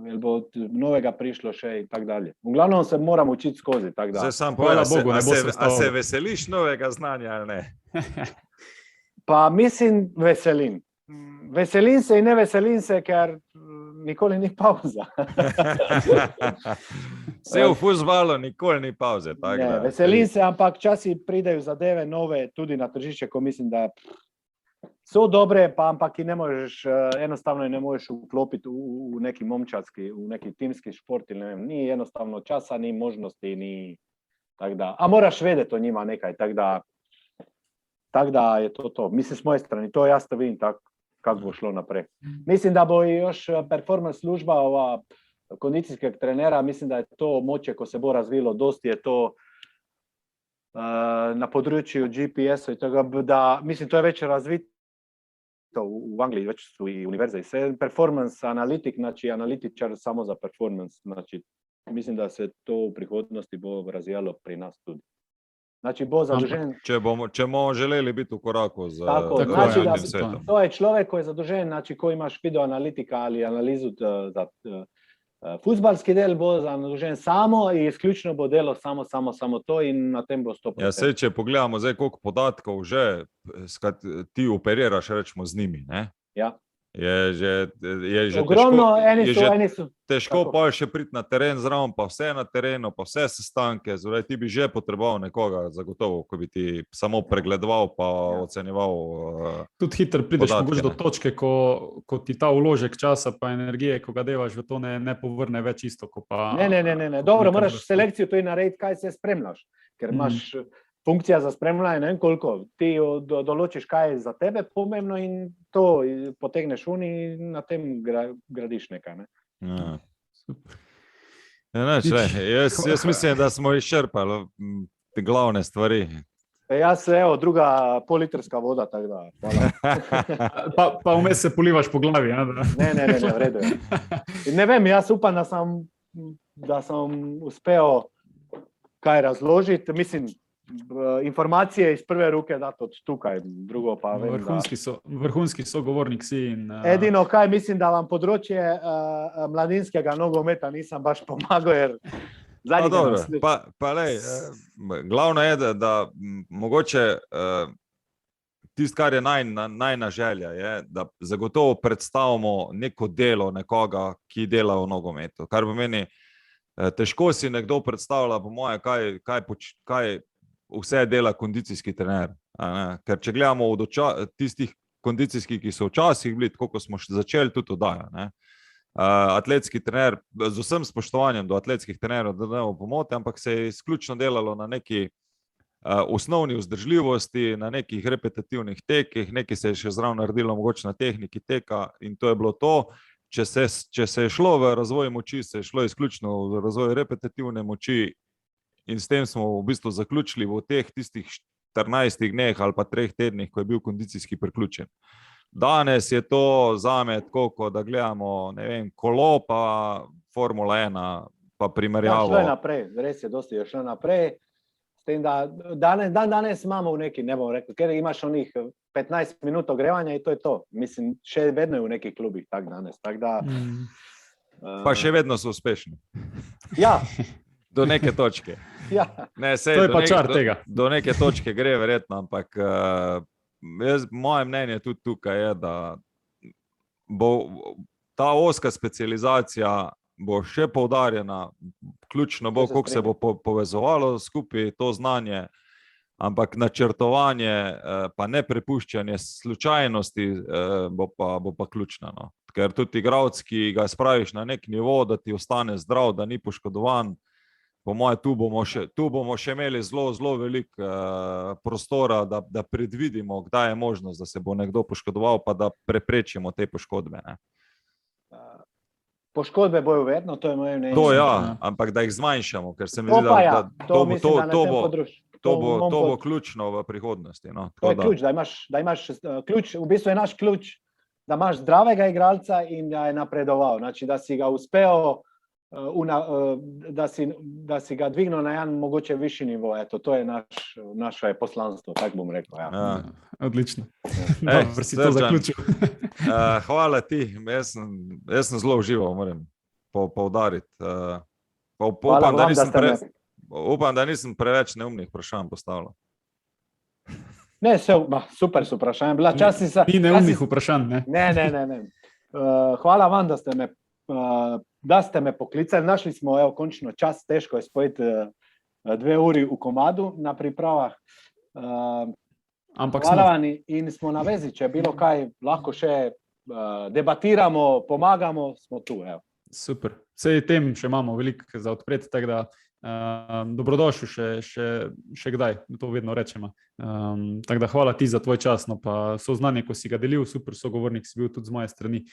jer bo novega prišlo še in tako dalje. V glavnem se moramo učiti skozi, tako da. Zdaj sam povedal, a se veseliš novega znanja ali ne? Pa mislim, veselim. Veselim se in ne veselim se, ker nikoli ni pauza. Vse v fuzbalu nikoli ni pauze. Veselim se, ampak časi pridejo zadeve nove tudi na tržišče, ko mislim, da so dobre, pa ampak ne možeš, enostavno ne možeš vklopiti v neki momčarski, v neki timski šport, ne vem, ni enostavno časa, ni možnosti, ni tak da. A moraš vedeti o njima nekaj, tak da je to. Mislim, s moje strani, to jaz to vidim tako, kako bo šlo naprej. Mislim, da bo još performance služba ova kondicijskog trenera, mislim, da je to moće ko se bo razvilo, dosti je to na području GPS-a i toga, da, mislim, to je već razvito u Angliji, već su i univerze i sve. Performance analitik, znači analitičar samo za performance, znači mislim da se to u prihodnosti bo razvijalo pri nas tudi. Znači, bo zadužen... Če bomo želeli biti v koraku za znači da, svetom. To je človek, ko je zadužen, znači, ko imaš video analitika ali analizu za fuzbalski del, bo zadužen samo i isključno bo delo samo to in na tem bo 100%. Ja, sej, če pogledamo zdaj, koliko podatkov že ti operiraš, rečemo, z njimi, ne? Ja. Je že ogromno, težko, eni so. Težko pa še priti na teren zraven, pa vse na terenu, pa vse sestanke, zdaj ti bi že potreboval nekoga zagotovo, ko bi ti samo pregledoval pa ocenjeval tudi hitro prideš podatke, do točke, ko ti ta vložek časa pa energije, ko ga devaš v to, ne povrne več isto, ko pa... Ne. Dobro, moraš selekcijo to i narediti, kaj se spremljaš, ker imaš funkcija za spremljanje, ne vem koliko, ti določiš, kaj je za tebe pomembno in to potegneš ven in na tem gradiš nekaj. Ne? Ja. Jaz mislim, da smo izčrpali te glavne stvari. Jaz, evo, druga pollitrska voda, tako da, hvala. Pa vmes se polivaš po glavi, ja? Ne, v redu. Ne vem, jaz upam, da sem uspel kaj razložiti, mislim, informacije iz prve ruke dati od tukaj, drugo pa vem, vrhunski sogovornik si. Edino kaj, mislim, da vam področje mladinskega nogometa nisem baš pomagal, jer glavno je, da mogoče tisto, kar je najna želja, je, da zagotovo predstavimo neko delo nekoga, ki dela v nogometu. Kar pomeni, težko si nekdo predstavlja, po moje, kaj vse dela kondicijski trener. Ker če gledamo od tistih kondicijskih, ki so včasih bili, tako ko smo začeli tudi oddaja, atletski trener, z vsem spoštovanjem do atletskih trenerov, da ne bo pomote, ampak se je izključno delalo na neki osnovni vzdržljivosti, na nekih repetitivnih tekih, nekaj se je še zraven naredilo mogoče na tehniki teka in to je bilo to. Če se je šlo v razvoj moči, se je šlo izključno v razvoj repetitivne moči in s tem smo v bistvu zaključili v teh tistih 14 dneh ali pa 3 tednih, ko je bil kondicijski priključen. danes je to zame tako, kot da gledamo, ne vem, kolo pa Formula 1, pa primerjavo. Šlo je naprej, res je, dosti je šlo naprej. S tem, da danes imamo v neki, ne bom rekel, ker imaš onih 15 minut ogrevanja in to je to. Mislim, še vedno je v nekih klubih tak danes. Tak da, Pa še vedno so uspešni. Ja, Do neke točke. ja. Ne, sej, To je pa čar tega. Do neke točke gre verjetno, ampak moje mnenje tudi tukaj je, da bo ta ozka specializacija bo še poudarjena, ključno bo, koliko se bo povezovalo skupaj to znanje, ampak načrtovanje pa ne prepuščanje slučajnosti bo pa ključno. No. Ker tudi igralec, ki ga spraviš na nek nivo, da ti ostane zdrav, da ni poškodovan, po moje tu bomo še imeli zelo veliko prostora, da predvidimo, kdaj je možnost, da se bo nekdo poškodoval, pa da preprečimo te poškodbe. Ne. Poškodbe bojo vedno, to je moje mnenje. To ja, ampak da jih zmanjšamo, ker se mi zdi, to bo ključno v prihodnosti. No. To je ključ, da imaš ključ, v bistvu je naš ključ, da imaš zdravega igralca in da je napredoval. Znači, da si ga uspel, da si ga dvignil na en mogoče višji nivo. Eto, to je naše poslanstvo, tako bom rekel. Ja. Ja. Odlično. Dobro, si to zaključil. Hvala ti, jaz sem zelo užival, moram poudariti. Upam, da nisem preveč neumnih vprašanj postavljal. Ne, super so vprašanja. Ni neumnih vprašanj, ne? Ne. Hvala vam, da ste me poklicali. Našli smo, končno čas, težko je spojiti 2 uri v komadu na pripravah. Hvala vam in smo na vezi, če bilo kaj, lahko še debatiramo, pomagamo, smo tu. Super. Vsej tem še imamo veliko za odpreti, tako da dobrodošel še kdaj, to vedno rečemo. Tako da hvala ti za tvoj čas, no pa soznanje, ko si ga delil, super sogovornik si bil tudi z moje strani.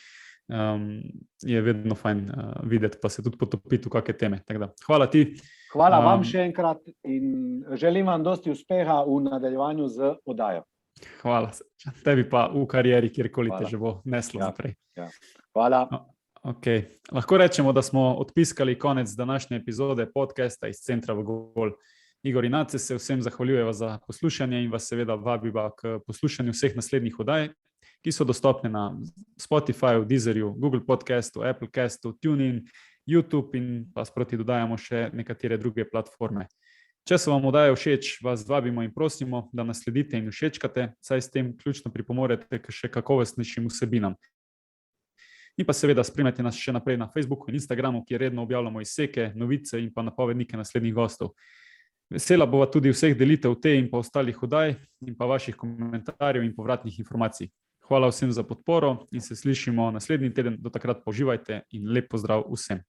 Je vedno fajn videti, pa se tudi potopiti v kakšne teme. Tako da, hvala ti. Hvala vam še enkrat in želim vam dosti uspeha v nadaljevanju z oddajo. Hvala. Tebi pa v karieri, kjerkoli te že bo neslo naprej. Ja. Hvala. Okay. Lahko rečemo, da smo odpiskali konec današnje epizode podcasta iz Centra v Gol. Igor Inace se vsem zahvaljujeva za poslušanje in vas seveda vabiva k poslušanju vseh naslednjih oddaj, ki so dostopne na Spotifyju, Deezerju, Google Podcastu, Apple Castu, TuneIn, YouTube in pa sproti dodajamo še nekatere druge platforme. Če so vam oddaje všeč, vas vabimo in prosimo, da nas sledite in všečkate, saj s tem ključno pripomorete k še kakovostnejšim vsebinam. In pa seveda spremljate nas še naprej na Facebooku in Instagramu, kjer redno objavljamo izseke, novice in pa napovednike naslednjih gostov. Vesela bova tudi vseh delitev te in pa ostalih oddaj in pa vaših komentarjev in povratnih informacij. Hvala vsem za podporo in se slišimo naslednji teden. Do takrat pa uživajte in lep pozdrav vsem.